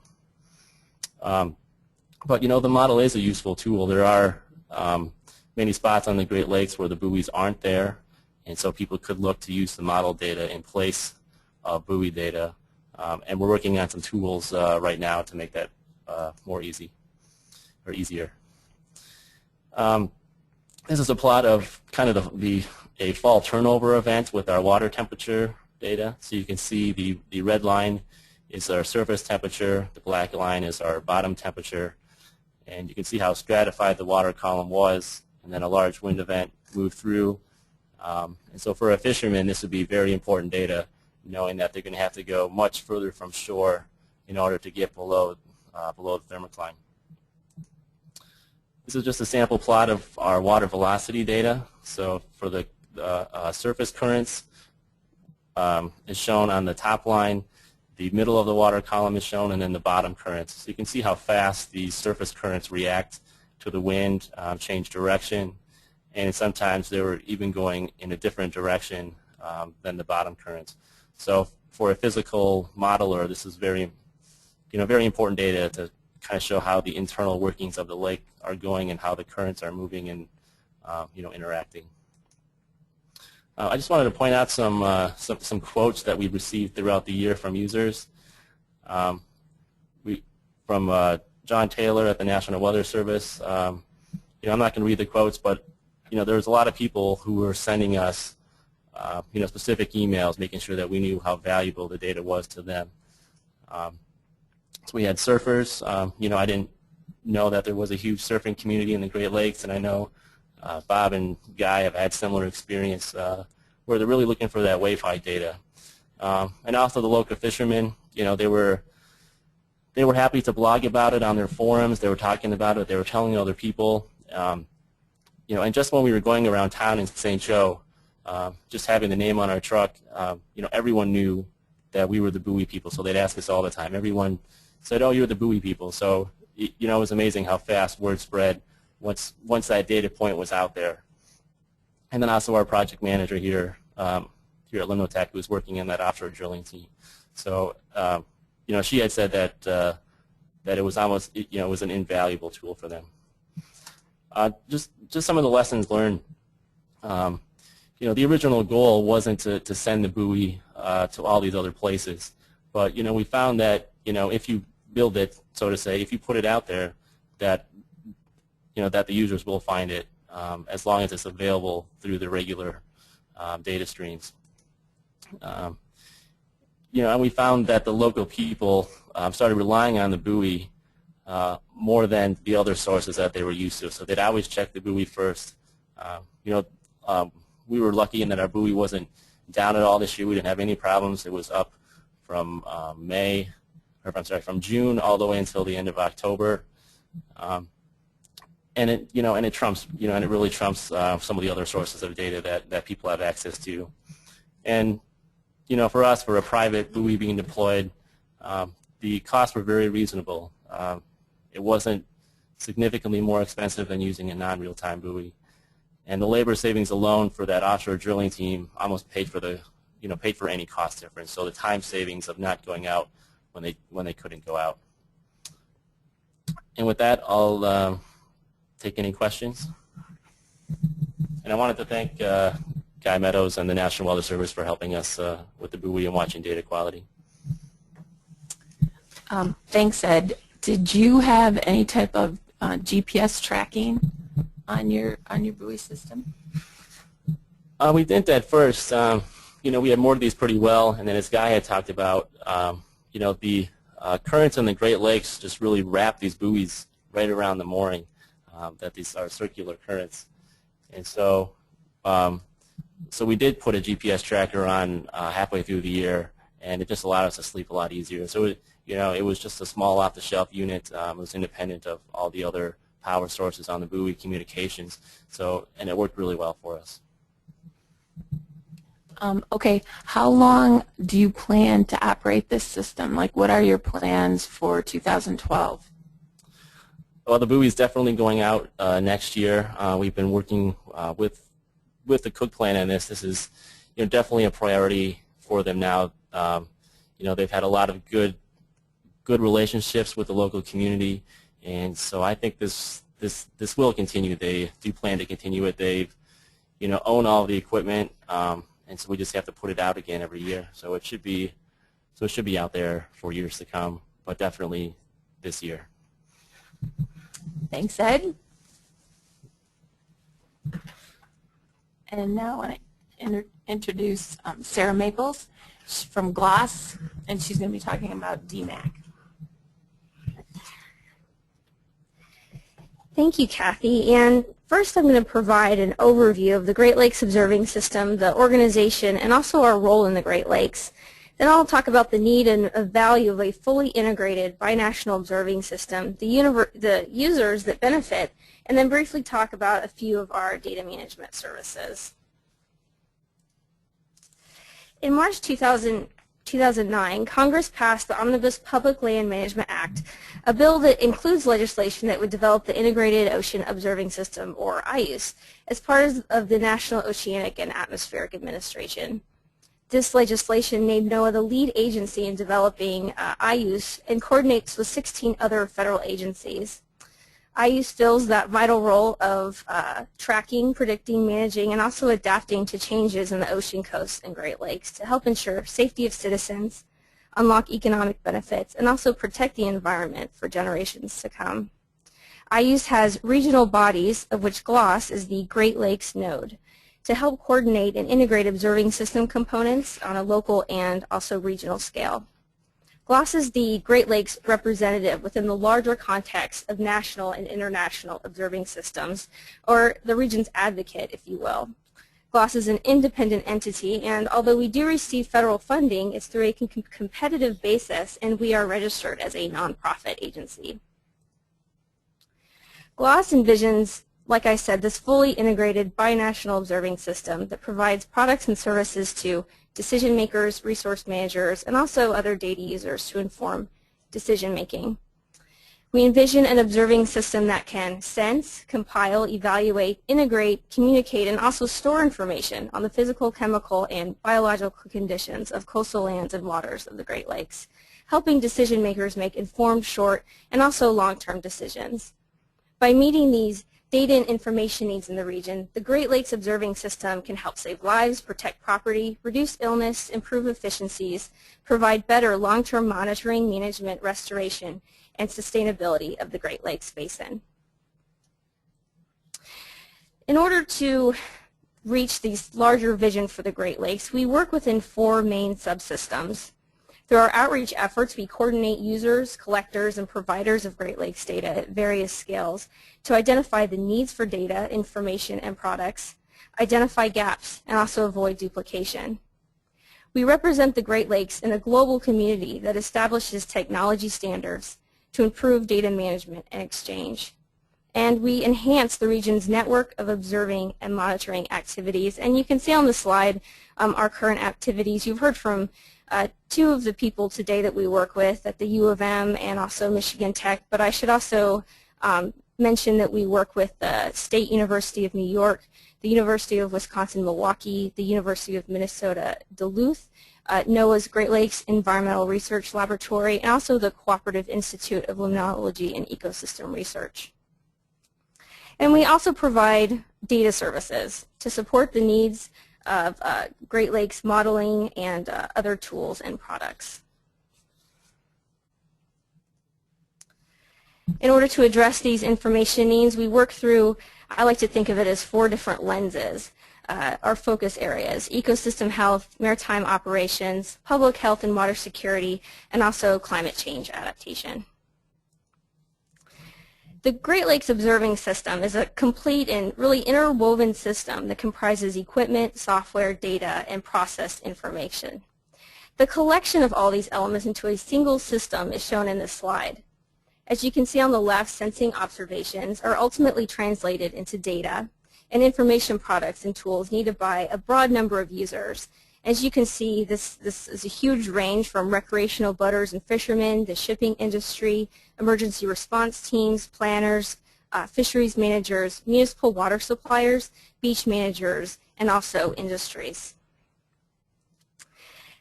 But the model is a useful tool. There are many spots on the Great Lakes where the buoys aren't there, and so people could look to use the model data in place of buoy data, and we're working on some tools right now to make that more easy or easier. This is a plot of kind of a fall turnover event with our water temperature data. So you can see the red line is our surface temperature, the black line is our bottom temperature, and you can see how stratified the water column was, and then a large wind event moved through. And so for a fisherman, this would be very important data, knowing that they're going to have to go much further from shore in order to get below the thermocline. This is just a sample plot of our water velocity data. So for the surface currents, is shown on the top line. The middle of the water column is shown, and then the bottom currents. So you can see how fast these surface currents react to the wind, change direction, and sometimes they were even going in a different direction than the bottom currents. So for a physical modeler, this is very important data to kind of show how the internal workings of the lake are going and how the currents are moving and interacting. I just wanted to point out some quotes that we've received throughout the year from users. From John Taylor at the National Weather Service. I'm not going to read the quotes, but there was a lot of people who were sending us specific emails, making sure that we knew how valuable the data was to them. So we had surfers. I didn't know that there was a huge surfing community in the Great Lakes, and I know Bob and Guy have had similar experience where they're really looking for that wave height data. And also the local fishermen, they were happy to blog about it on their forums. They were talking about it. They were telling other people. And just when we were going around town in St. Joe, just having the name on our truck, everyone knew that we were the buoy people. So they'd ask us all the time. Everyone said, "Oh, you're the buoy people." So it was amazing how fast word spread once that data point was out there. And then also our project manager here at LimnoTech, who was working in that offshore drilling team. So she had said that it was almost it was an invaluable tool for them. Just some of the lessons learned. The original goal wasn't to send the buoy to all these other places, but we found that if you build it, so to say, if you put it out there, that that the users will find it as long as it's available through the regular data streams. And we found that the local people started relying on the buoy more than the other sources that they were used to. So they'd always check the buoy first. We were lucky in that our buoy wasn't down at all this year. We didn't have any problems. It was up from from June all the way until the end of October. And it trumps, and it really trumps some of the other sources of data that people have access to. And for us, for a private buoy being deployed, the costs were very reasonable. It wasn't significantly more expensive than using a non-real-time buoy. And the labor savings alone for that offshore drilling team almost paid for any cost difference. So the time savings of not going out when they couldn't go out. And with that, I'll take any questions. And I wanted to thank Guy Meadows and the National Weather Service for helping us with the buoy and watching data quality. Thanks, Ed. Did you have any type of GPS tracking on your buoy system? We didn't at first. We had moored these pretty well, and then as Guy had talked about, the currents in the Great Lakes just really wrap these buoys right around the mooring. That these are circular currents, and so we did put a GPS tracker on halfway through the year, and it just allowed us to sleep a lot easier. So it was just a small off-the-shelf unit. It was independent of all the other power sources on the buoy communications. And it worked really well for us. Okay, how long do you plan to operate this system? Like, what are your plans for 2012? Well, the buoy is definitely going out next year. We've been working with the Cook plan on this. This is definitely a priority for them now. They've had a lot of good relationships with the local community, and so I think this will continue. They do plan to continue it. They own all the equipment, and so we just have to put it out again every year. So it should be out there for years to come, but definitely this year. Thanks, Ed. And now I want to introduce Sarah Maples. She's from GLOS, and she's going to be talking about DMAC. Thank you, Kathy. And first I'm going to provide an overview of the Great Lakes Observing System, the organization, and also our role in the Great Lakes. Then I'll talk about the need and value of a fully integrated binational observing system, the users that benefit, and then briefly talk about a few of our data management services. In March 2009, Congress passed the Omnibus Public Land Management Act, a bill that includes legislation that would develop the Integrated Ocean Observing System, or IOOS, as part of the National Oceanic and Atmospheric Administration. This legislation made NOAA the lead agency in developing IOOS and coordinates with 16 other federal agencies. IOOS fills that vital role of tracking, predicting, managing, and also adapting to changes in the ocean coasts and Great Lakes to help ensure safety of citizens, unlock economic benefits, and also protect the environment for generations to come. IOOS has regional bodies, of which GLOS is the Great Lakes node, to help coordinate and integrate observing system components on a local and also regional scale. GLOS is the Great Lakes representative within the larger context of national and international observing systems, or the region's advocate, if you will. GLOS is an independent entity, and although we do receive federal funding, it's through a competitive basis, and we are registered as a nonprofit agency. GLOS envisions, like I said, this fully integrated binational observing system that provides products and services to decision makers, resource managers, and also other data users to inform decision making. We envision an observing system that can sense, compile, evaluate, integrate, communicate, and also store information on the physical, chemical, and biological conditions of coastal lands and waters of the Great Lakes, helping decision makers make informed, short, and also long-term decisions. By meeting these data and information needs in the region, the Great Lakes Observing System can help save lives, protect property, reduce illness, improve efficiencies, provide better long-term monitoring, management, restoration, and sustainability of the Great Lakes Basin. In order to reach these larger vision for the Great Lakes, we work within 4 main subsystems. Through our outreach efforts, we coordinate users, collectors, and providers of Great Lakes data at various scales to identify the needs for data, information, and products, identify gaps, and also avoid duplication. We represent the Great Lakes in a global community that establishes technology standards to improve data management and exchange. And we enhance the region's network of observing and monitoring activities. And you can see on the slide our current activities. You've heard from 2 of the people today that we work with at the U of M and also Michigan Tech, but I should also mention that we work with the State University of New York, the University of Wisconsin-Milwaukee, the University of Minnesota Duluth, NOAA's Great Lakes Environmental Research Laboratory, and also the Cooperative Institute of Limnology and Ecosystem Research. And we also provide data services to support the needs of Great Lakes modeling and other tools and products. In order to address these information needs, we work through, I like to think of it as 4 different lenses. Our focus areas: ecosystem health, maritime operations, public health and water security, and also climate change adaptation. The Great Lakes Observing System is a complete and really interwoven system that comprises equipment, software, data, and processed information. The collection of all these elements into a single system is shown in this slide. As you can see on the left, sensing observations are ultimately translated into data and information products and tools needed by a broad number of users. As you can see, this is a huge range from recreational boaters and fishermen, the shipping industry, emergency response teams, planners, fisheries managers, municipal water suppliers, beach managers, and also industries.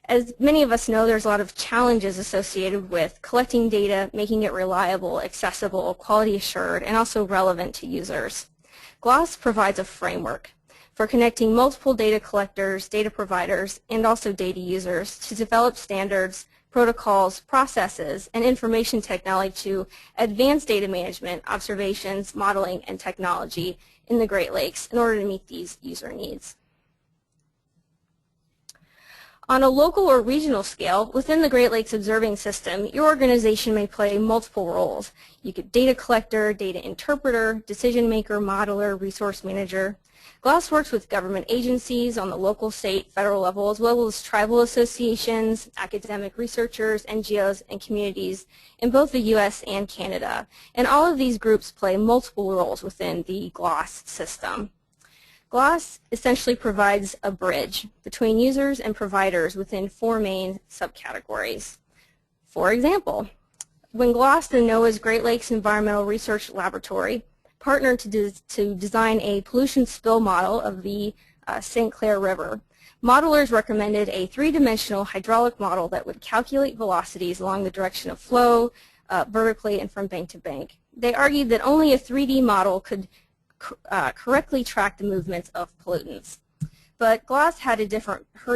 As many of us know, there's a lot of challenges associated with collecting data, making it reliable, accessible, quality assured, and also relevant to users. GLOS provides a framework for connecting multiple data collectors, data providers, and also data users to develop standards, protocols, processes, and information technology to advance data management, observations, modeling, and technology in the Great Lakes in order to meet these user needs. On a local or regional scale, within the Great Lakes Observing System, your organization may play multiple roles. You could data collector, data interpreter, decision maker, modeler, resource manager. GLOS works with government agencies on the local, state, federal level, as well as tribal associations, academic researchers, NGOs, and communities in both the U.S. and Canada. And all of these groups play multiple roles within the GLOS system. GLOS essentially provides a bridge between users and providers within 4 main subcategories. For example, when GLOS and NOAA's Great Lakes Environmental Research Laboratory partnered to design a pollution spill model of the St. Clair River, modelers recommended a 3-dimensional hydraulic model that would calculate velocities along the direction of flow, vertically and from bank to bank. They argued that only a 3D model could correctly track the movements of pollutants. But GLOS heard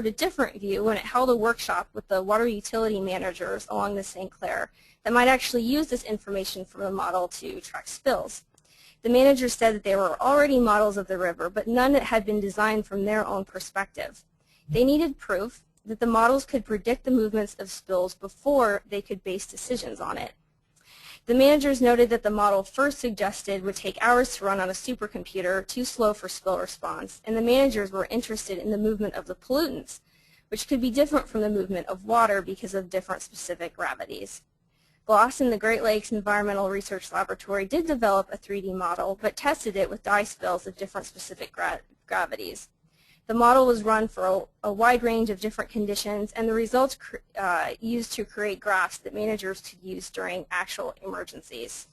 a different view when it held a workshop with the water utility managers along the St. Clair that might actually use this information from the model to track spills. The managers said that there were already models of the river, but none that had been designed from their own perspective. They needed proof that the models could predict the movements of spills before they could base decisions on it. The managers noted that the model first suggested would take hours to run on a supercomputer, too slow for spill response, and the managers were interested in the movement of the pollutants, which could be different from the movement of water because of different specific gravities. GLOS and the Great Lakes Environmental Research Laboratory did develop a 3D model, but tested it with dye spills of different specific gravities. The model was run for a wide range of different conditions, and the results used to create graphs that managers could use during actual emergencies.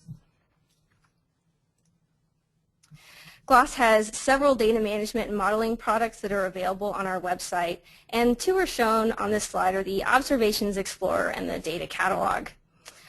GLOS has several data management and modeling products that are available on our website, and 2 are shown on this slide are the Observations Explorer and the Data Catalog.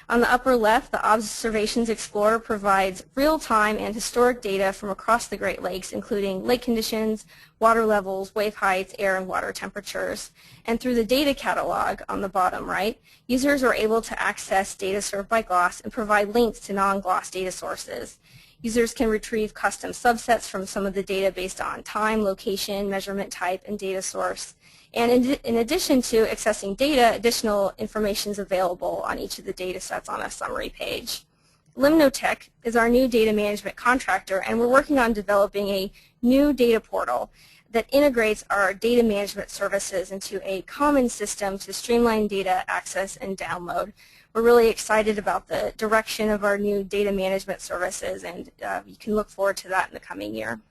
On the upper left, the Observations Explorer provides real-time and historic data from across the Great Lakes, including lake conditions, water levels, wave heights, air and water temperatures. And through the Data Catalog on the bottom right, users are able to access data served by GLOS and provide links to non-GLOS data sources. Users can retrieve custom subsets from some of the data based on time, location, measurement type, and data source. And in addition to accessing data, additional information is available on each of the data sets on a summary page. LimnoTech is our new data management contractor, and we're working on developing a new data portal that integrates our data management services into a common system to streamline data access and download. We're really excited about the direction of our new data management services, and you can look forward to that in the coming year.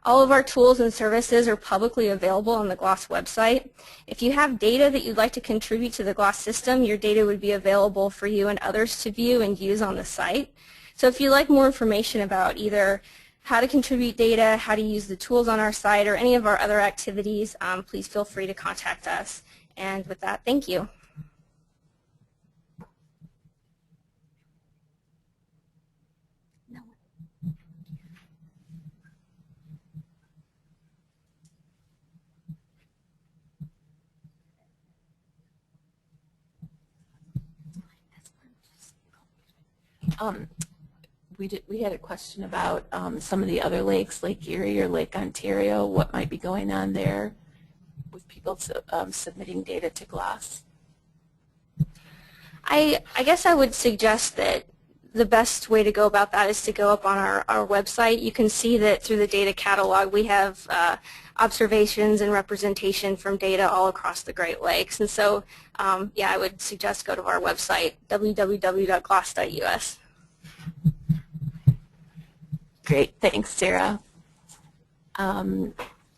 All of our tools and services are publicly available on the GLOS website. If you have data that you'd like to contribute to the GLOS system, your data would be available for you and others to view and use on the site. So if you'd like more information about either how to contribute data, how to use the tools on our site, or any of our other activities, please feel free to contact us. And with that, thank you. We had a question about some of the other lakes, Lake Erie or Lake Ontario, what might be going on there with people submitting data to GLOS. I guess I would suggest that the best way to go about that is to go up on our website. You can see that through the data catalog we have observations and representation from data all across the Great Lakes. And so, yeah, I would suggest go to our website, www.glos.us. Great, thanks, Sarah.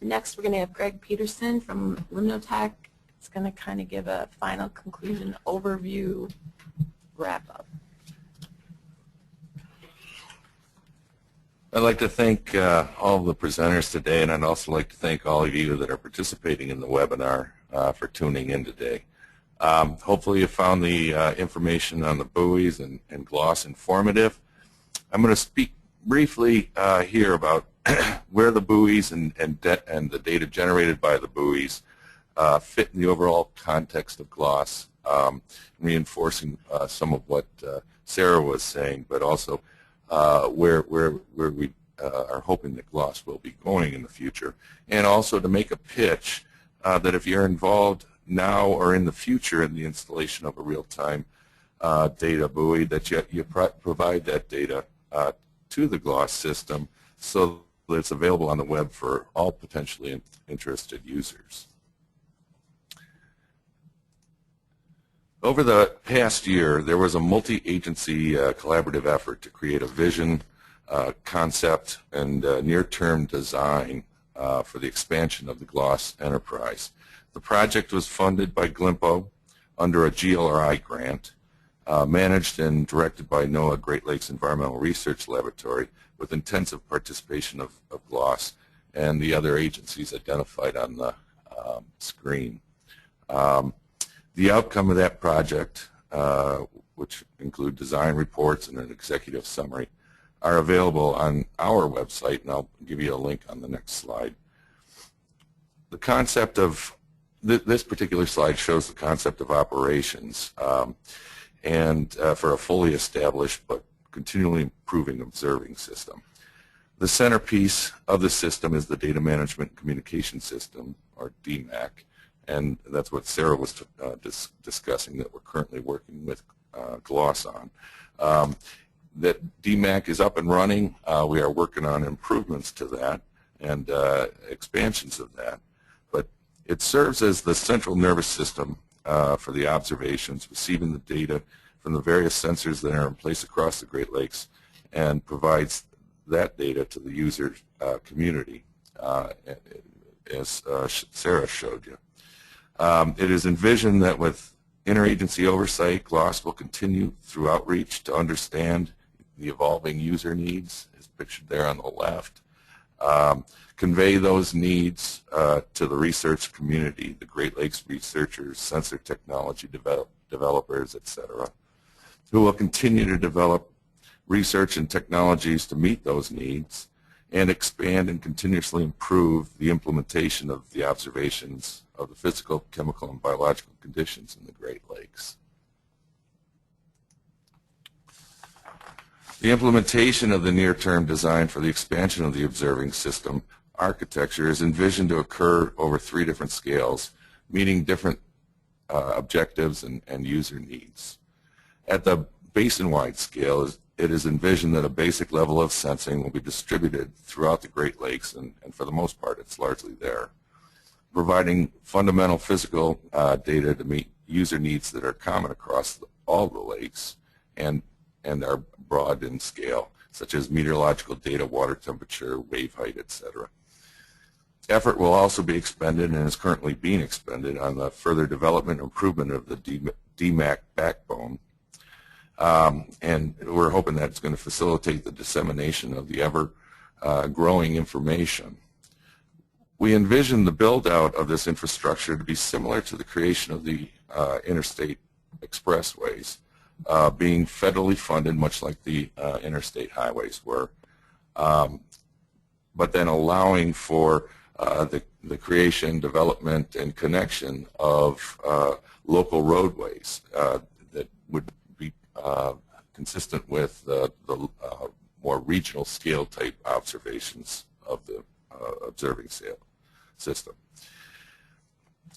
Next, we're going to have Greg Peterson from LimnoTech. It's going to kind of give a final conclusion overview wrap-up. I'd like to thank all of the presenters today, and I'd also like to thank all of you that are participating in the webinar for tuning in today. Hopefully you found the information on the buoys and GLOS informative. I'm going to speak briefly here about where the buoys and the data generated by the buoys fit in the overall context of GLOS, reinforcing some of what Sarah was saying, but also where we are hoping that GLOS will be going in the future, and also to make a pitch that if you're involved now or in the future in the installation of a real-time data buoy, that you provide that data to the GLOS system so that it's available on the web for all potentially interested users. Over the past year, there was a multi-agency collaborative effort to create a vision concept and near-term design for the expansion of the Gloss enterprise. The project was funded by GLIMPO under a GLRI grant, managed and directed by NOAA Great Lakes Environmental Research Laboratory with intensive participation of GLOS and the other agencies identified on the screen. The outcome of that project, which include design reports and an executive summary, are available on our website, and I'll give you a link on the next slide. The concept of this particular slide shows the concept of operations and for a fully established but continually improving observing system. The centerpiece of the system is the Data Management Communication System, or DMAC, and that's what Sarah was discussing that we're currently working with GLOS on. That DMAC is up and running. We are working on improvements to that and expansions of that. But it serves as the central nervous system for the observations, receiving the data from the various sensors that are in place across the Great Lakes, and provides that data to the user community, as Sarah showed you. It is envisioned that with interagency oversight, GLOS will continue through outreach to understand the evolving user needs, as pictured there on the left, convey those needs to the research community, the Great Lakes researchers, sensor technology developers, etc., who will continue to develop research and technologies to meet those needs and expand and continuously improve the implementation of the observations of the physical, chemical, and biological conditions in the Great Lakes. The implementation of the near-term design for the expansion of the observing system architecture is envisioned to occur over 3 different scales, meeting different objectives and user needs. At the basin-wide scale, it is envisioned that a basic level of sensing will be distributed throughout the Great Lakes, and for the most part it's largely there, providing fundamental physical data to meet user needs that are common across all the lakes and are broad in scale, such as meteorological data, water temperature, wave height, etc. Effort will also be expended, and is currently being expended, on the further development and improvement of the DMAC backbone. And we're hoping that it's going to facilitate the dissemination of the ever-growing information. We envision the build-out of this infrastructure to be similar to the creation of the interstate expressways, being federally funded, much like the interstate highways were, but then allowing for the creation, development, and connection of local roadways that would be consistent with the more regional scale type observations of the observing system.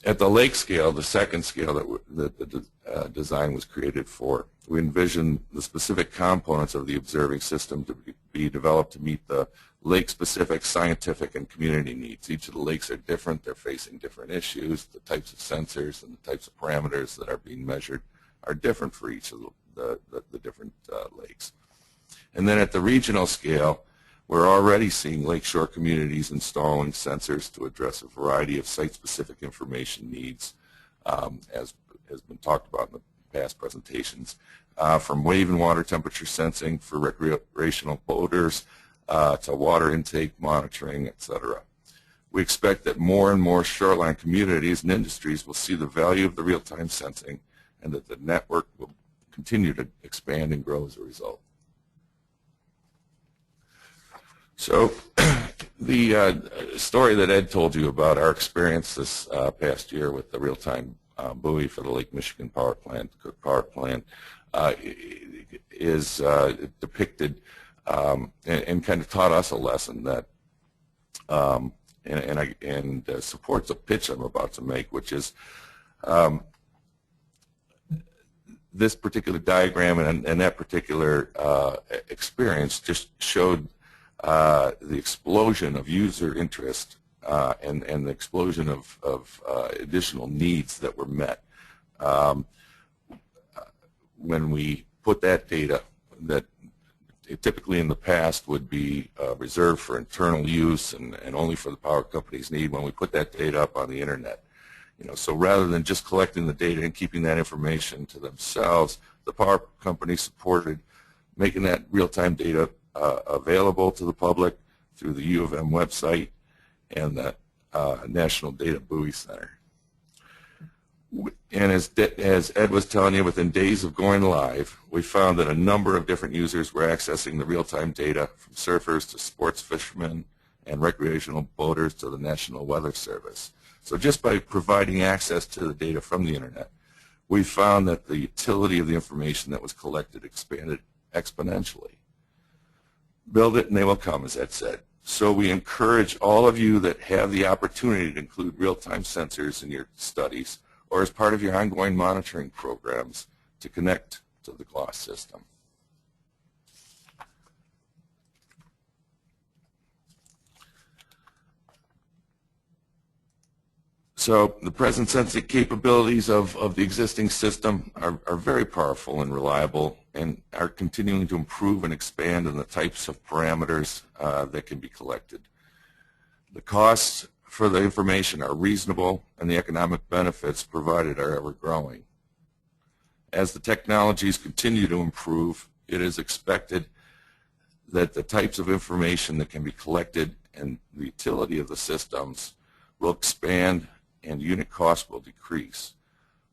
At the lake scale, the second scale that the design was created for, we envision the specific components of the observing system to be developed to meet the lake-specific scientific and community needs. Each of the lakes are different. They're facing different issues. The types of sensors and the types of parameters that are being measured are different for each of the different lakes. And then at the regional scale, we're already seeing lakeshore communities installing sensors to address a variety of site-specific information needs, as has been talked about in the past presentations, from wave and water temperature sensing for recreational boaters to water intake monitoring, etc. We expect that more and more shoreline communities and industries will see the value of the real-time sensing, and that the network will continue to expand and grow as a result. So the story that Ed told you about our experience this past year with the real-time buoy for the Lake Michigan power plant, Cook Power Plant, is depicted and kind of taught us a lesson that and supports a pitch I'm about to make, which is this particular diagram and that particular experience just showed the explosion of user interest and the explosion of additional needs that were met when we put that data typically in the past would be reserved for internal use and only for the power company's need when we put that data up on the internet. So rather than just collecting the data and keeping that information to themselves, the power company supported making that real-time data available to the public through the U of M website and the National Data Buoy Center. And as Ed was telling you, within days of going live, we found that a number of different users were accessing the real-time data, from surfers to sports fishermen and recreational boaters to the National Weather Service. So just by providing access to the data from the internet, we found that the utility of the information that was collected expanded exponentially. Build it and they will come, as Ed said. So we encourage all of you that have the opportunity to include real-time sensors in your studies or as part of your ongoing monitoring programs to connect to the GLOS system. So the present sensing capabilities of the existing system are very powerful and reliable and are continuing to improve and expand in the types of parameters that can be collected. The costs for the information are reasonable and the economic benefits provided are ever growing. As the technologies continue to improve, it is expected that the types of information that can be collected and the utility of the systems will expand and unit cost will decrease.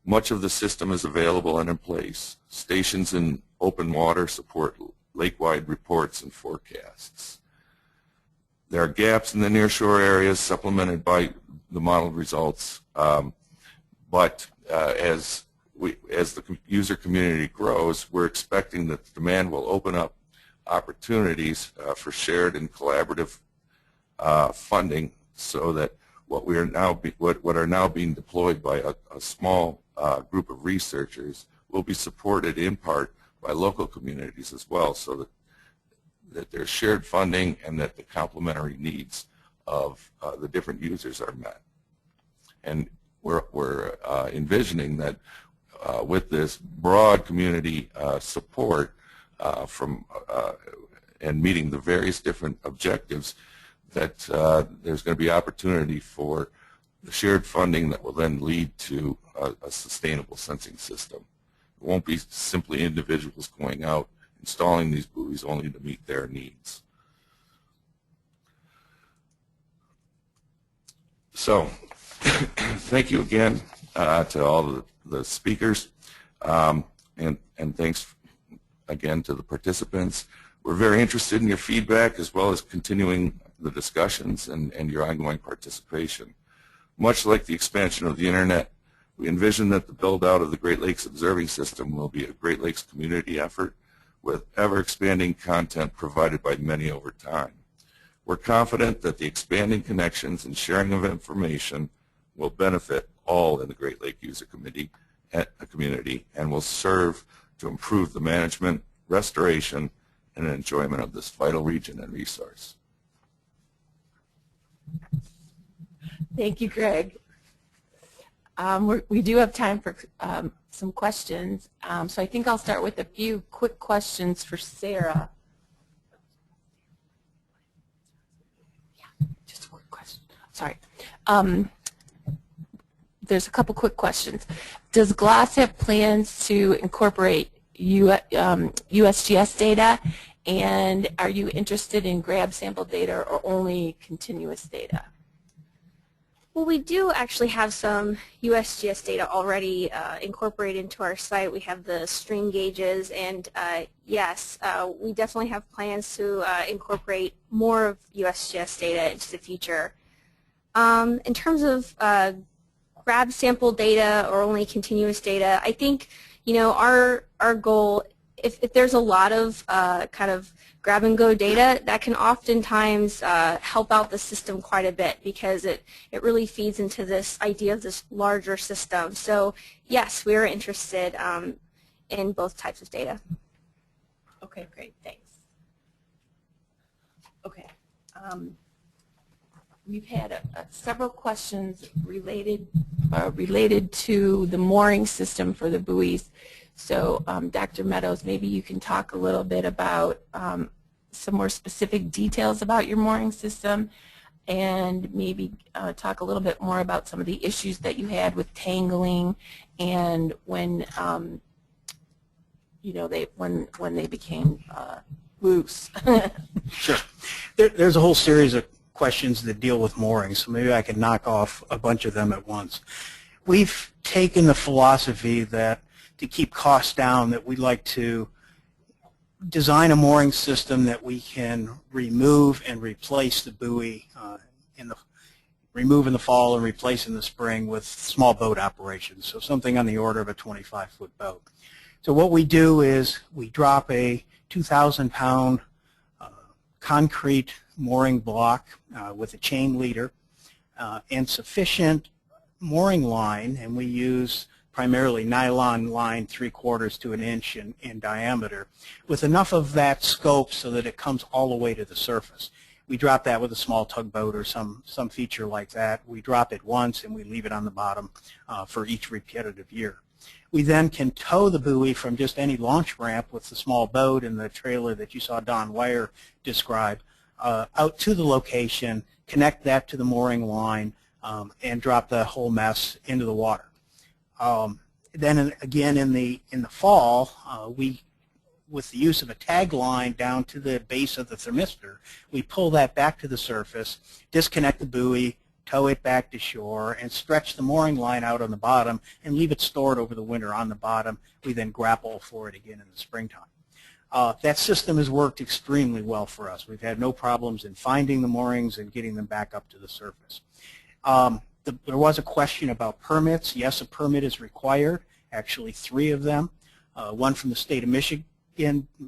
Much of the system is available and in place. Stations in open water support lake-wide reports and forecasts. There are gaps in the nearshore areas supplemented by the modeled results, but as the user community grows, we're expecting that the demand will open up opportunities for shared and collaborative funding, so that what are now being deployed by a small group of researchers will be supported in part by local communities as well, so that there's shared funding and that the complementary needs of the different users are met. And we're envisioning that with this broad community support and meeting the various different objectives, that there's going to be opportunity for the shared funding that will then lead to a sustainable sensing system. It won't be simply individuals going out installing these buoys only to meet their needs. So thank you again to all the speakers, and thanks again to the participants. We're very interested in your feedback as well as continuing the discussions and your ongoing participation. Much like the expansion of the internet, we envision that the build-out of the Great Lakes Observing System will be a Great Lakes community effort with ever-expanding content provided by many over time. We're confident that the expanding connections and sharing of information will benefit all in the Great Lake User Community and will serve to improve the management, restoration, and enjoyment of this vital region and resource. Thank you, Greg. We do have time for some questions, so I think I'll start with a few quick questions for Sarah. Yeah, just a quick question. Sorry. There's a couple quick questions. Does GLOS have plans to incorporate USGS data, and are you interested in grab sample data or only continuous data? Well, we do actually have some USGS data already incorporated into our site. We have the stream gauges, and yes, we definitely have plans to incorporate more of USGS data into the future. In terms of grab sample data or only continuous data, I think, you know, our goal, if there's a lot of kind of grab and go data, that can oftentimes help out the system quite a bit, because it really feeds into this idea of this larger system. So yes, we are interested in both types of data. Okay, great, thanks. Okay. we've had several questions related to the mooring system for the buoys. So Dr. Meadows, maybe you can talk a little bit about some more specific details about your mooring system, and maybe talk a little bit more about some of the issues that you had with tangling and when you know when they became loose. Sure. There's a whole series of questions that deal with moorings, so maybe I can knock off a bunch of them at once. We've taken the philosophy that to keep costs down, that we'd like to design a mooring system that we can remove and replace the buoy remove in the fall and replace in the spring with small boat operations, so something on the order of a 25-foot boat. So what we do is we drop a 2,000-pound concrete mooring block with a chain leader and sufficient mooring line, and we use primarily nylon line 3/4 to an inch in diameter, with enough of that scope so that it comes all the way to the surface. We drop that with a small tugboat or some feature like that. We drop it once and we leave it on the bottom for each repetitive year. We then can tow the buoy from just any launch ramp with the small boat and the trailer that you saw Don Wire describe out to the location, connect that to the mooring line, and drop the whole mess into the water. Then again in the fall, we, with the use of a tag line down to the base of the thermistor, we pull that back to the surface, disconnect the buoy, tow it back to shore, and stretch the mooring line out on the bottom and leave it stored over the winter on the bottom. We then grapple for it again in the springtime. That system has worked extremely well for us. We've had no problems in finding the moorings and getting them back up to the surface. There was a question about permits. Yes, a permit is required, actually 3 of them, one from the state of Michigan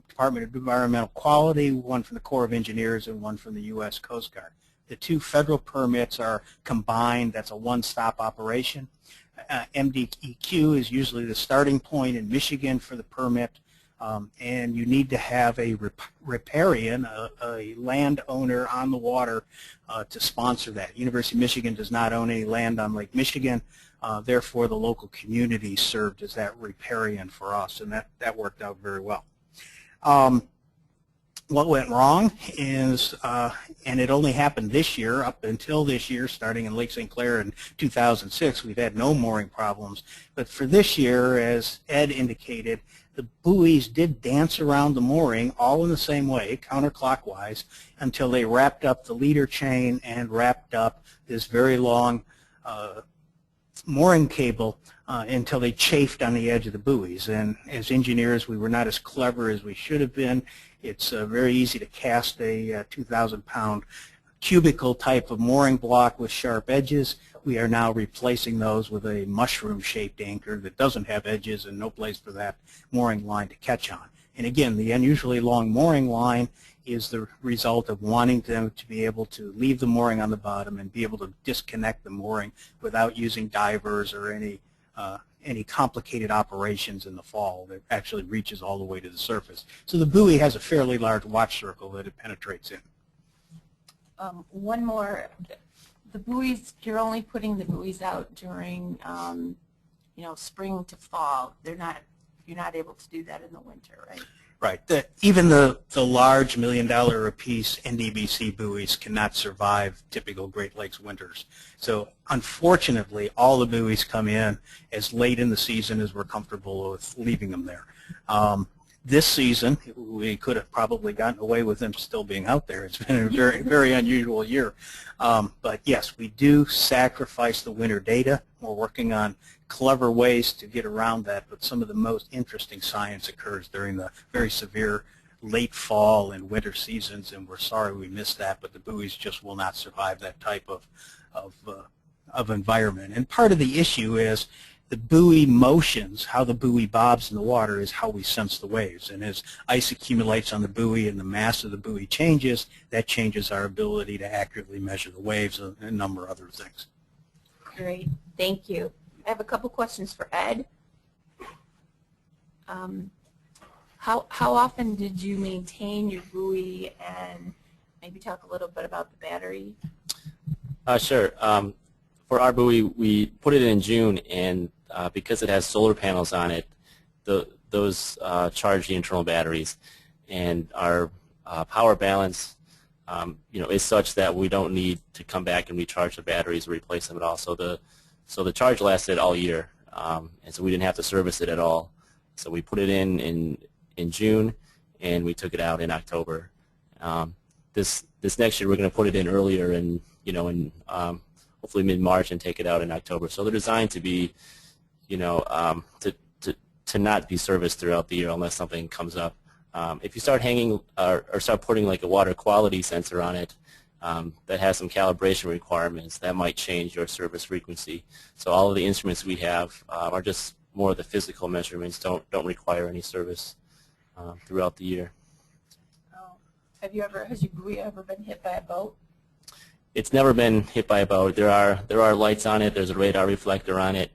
Department of Environmental Quality, one from the Corps of Engineers, and one from the U.S. Coast Guard. The 2 federal permits are combined. That's a one-stop operation. MDEQ is usually the starting point in Michigan for the permit, and you need to have a riparian, a landowner on the water, to sponsor that. University of Michigan does not own any land on Lake Michigan, therefore the local community served as that riparian for us, and that worked out very well. What went wrong is, and it only happened this year, up until this year, starting in Lake St. Clair in 2006, we've had no mooring problems. But for this year, as Ed indicated, the buoys did dance around the mooring all in the same way, counterclockwise, until they wrapped up the leader chain and wrapped up this very long mooring cable until they chafed on the edge of the buoys. And as engineers, we were not as clever as we should have been. It's very easy to cast a 2,000-pound cubicle type of mooring block with sharp edges. We are now replacing those with a mushroom-shaped anchor that doesn't have edges and no place for that mooring line to catch on. And again, the unusually long mooring line is the result of wanting them to be able to leave the mooring on the bottom and be able to disconnect the mooring without using divers or any complicated operations in the fall that actually reaches all the way to the surface. So the buoy has a fairly large watch circle that it penetrates in. One more. The buoys, you're only putting the buoys out during, you know, spring to fall. You're not able to do that in the winter, right? Right. Even the large $1 million a piece NDBC buoys cannot survive typical Great Lakes winters. So unfortunately, all the buoys come in as late in the season as we're comfortable with leaving them there. This season, we could have probably gotten away with them still being out there. It's been a very, very unusual year. But yes, we do sacrifice the winter data. We're working on clever ways to get around that, but some of the most interesting science occurs during the very severe late fall and winter seasons, and we're sorry we missed that, but the buoys just will not survive that type of environment. And part of the issue is the buoy motions, how the buoy bobs in the water is how we sense the waves. And as ice accumulates on the buoy and the mass of the buoy changes, that changes our ability to accurately measure the waves and a number of other things. Great, thank you. I have a couple questions for Ed. How often did you maintain your buoy, and maybe talk a little bit about the battery? Sure. For our buoy, we put it in June, and because it has solar panels on it, those charge the internal batteries, and our power balance, is such that we don't need to come back and recharge the batteries or replace them at all. So the charge lasted all year, and so we didn't have to service it at all. So we put it in June, and we took it out in October. This next year we're going to put it in earlier, and hopefully mid-March, and take it out in October. So they're designed to be, to not be serviced throughout the year unless something comes up. If you start hanging or start putting like a water quality sensor on it that has some calibration requirements, that might change your service frequency. So all of the instruments we have are just more of the physical measurements, don't require any service throughout the year. Has your buoy ever been hit by a boat? It's never been hit by a boat. There are lights on it. There's a radar reflector on it.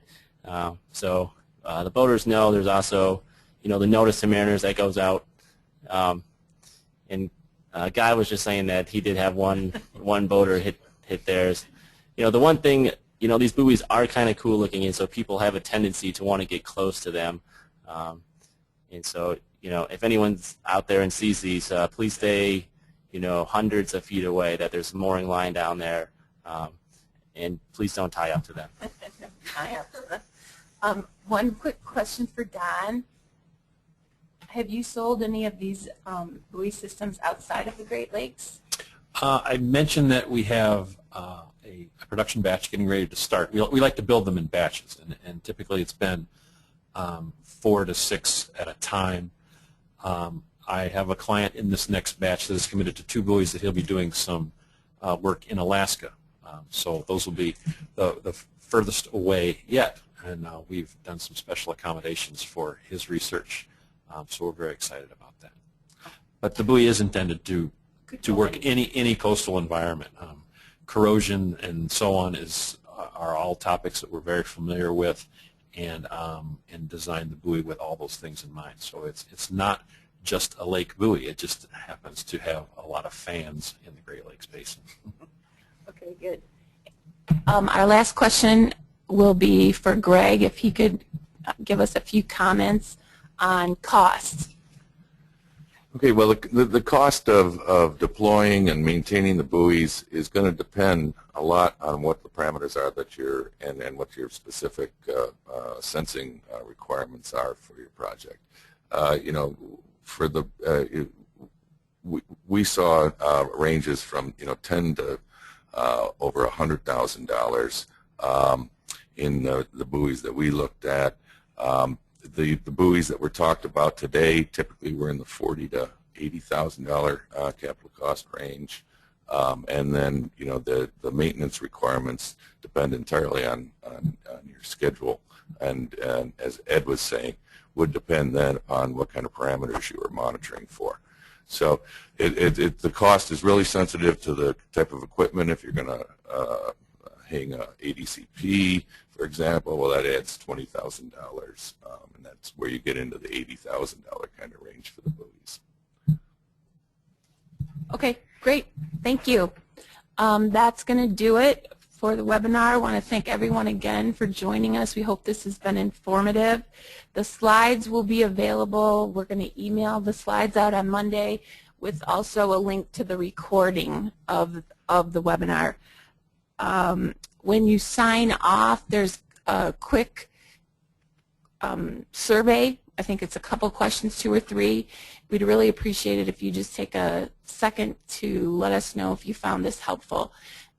So the boaters know. There's also, the notice to mariners that goes out. And a guy was just saying that he did have one boater hit theirs. The one thing, these buoys are kind of cool looking, and so people have a tendency to want to get close to them. And so, if anyone's out there and sees these, please stay, hundreds of feet away, that there's a mooring line down there, and please don't tie up to them. Tie up to them. One quick question for Don. Have you sold any of these buoy systems outside of the Great Lakes? I mentioned that we have a production batch getting ready to start. We like to build them in batches, and typically it's been 4 to 6 at a time. I have a client in this next batch that is committed to 2 buoys that he'll be doing some work in Alaska. So those will be the furthest away yet, and we've done some special accommodations for his research. So we're very excited about that. But the buoy is intended to work any coastal environment. Corrosion and so on are all topics that we're very familiar with, and designed the buoy with all those things in mind. So it's not just a lake buoy. It just happens to have a lot of fans in the Great Lakes Basin. Okay, good. Our last question will be for Greg, if he could give us a few comments on costs. Okay, well, the cost of deploying and maintaining the buoys is going to depend a lot on what the parameters are that and what your specific sensing requirements are for your project. For the we saw ranges from 10 to over $100,000 in the buoys that we looked at. The buoys that were talked about today typically were in the $40,000 to $80,000 capital cost range, and then the maintenance requirements depend entirely on your schedule, and as Ed was saying, would depend then upon what kind of parameters you are monitoring for. So the cost is really sensitive to the type of equipment. If you're going to hang a ADCP, for example, well, that adds $20,000, and that's where you get into the $80,000 kind of range for the buoys. Okay, great. Thank you. That's going to do it for the webinar. I want to thank everyone again for joining us. We hope this has been informative. The slides will be available. We're going to email the slides out on Monday with also a link to the recording of the webinar. When you sign off, there's a quick survey. I think it's a couple questions, 2 or 3. We'd really appreciate it if you just take a second to let us know if you found this helpful.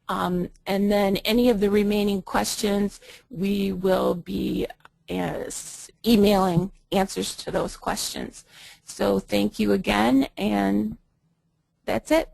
And then any of the remaining questions, we will be emailing answers to those questions. So thank you again, and that's it.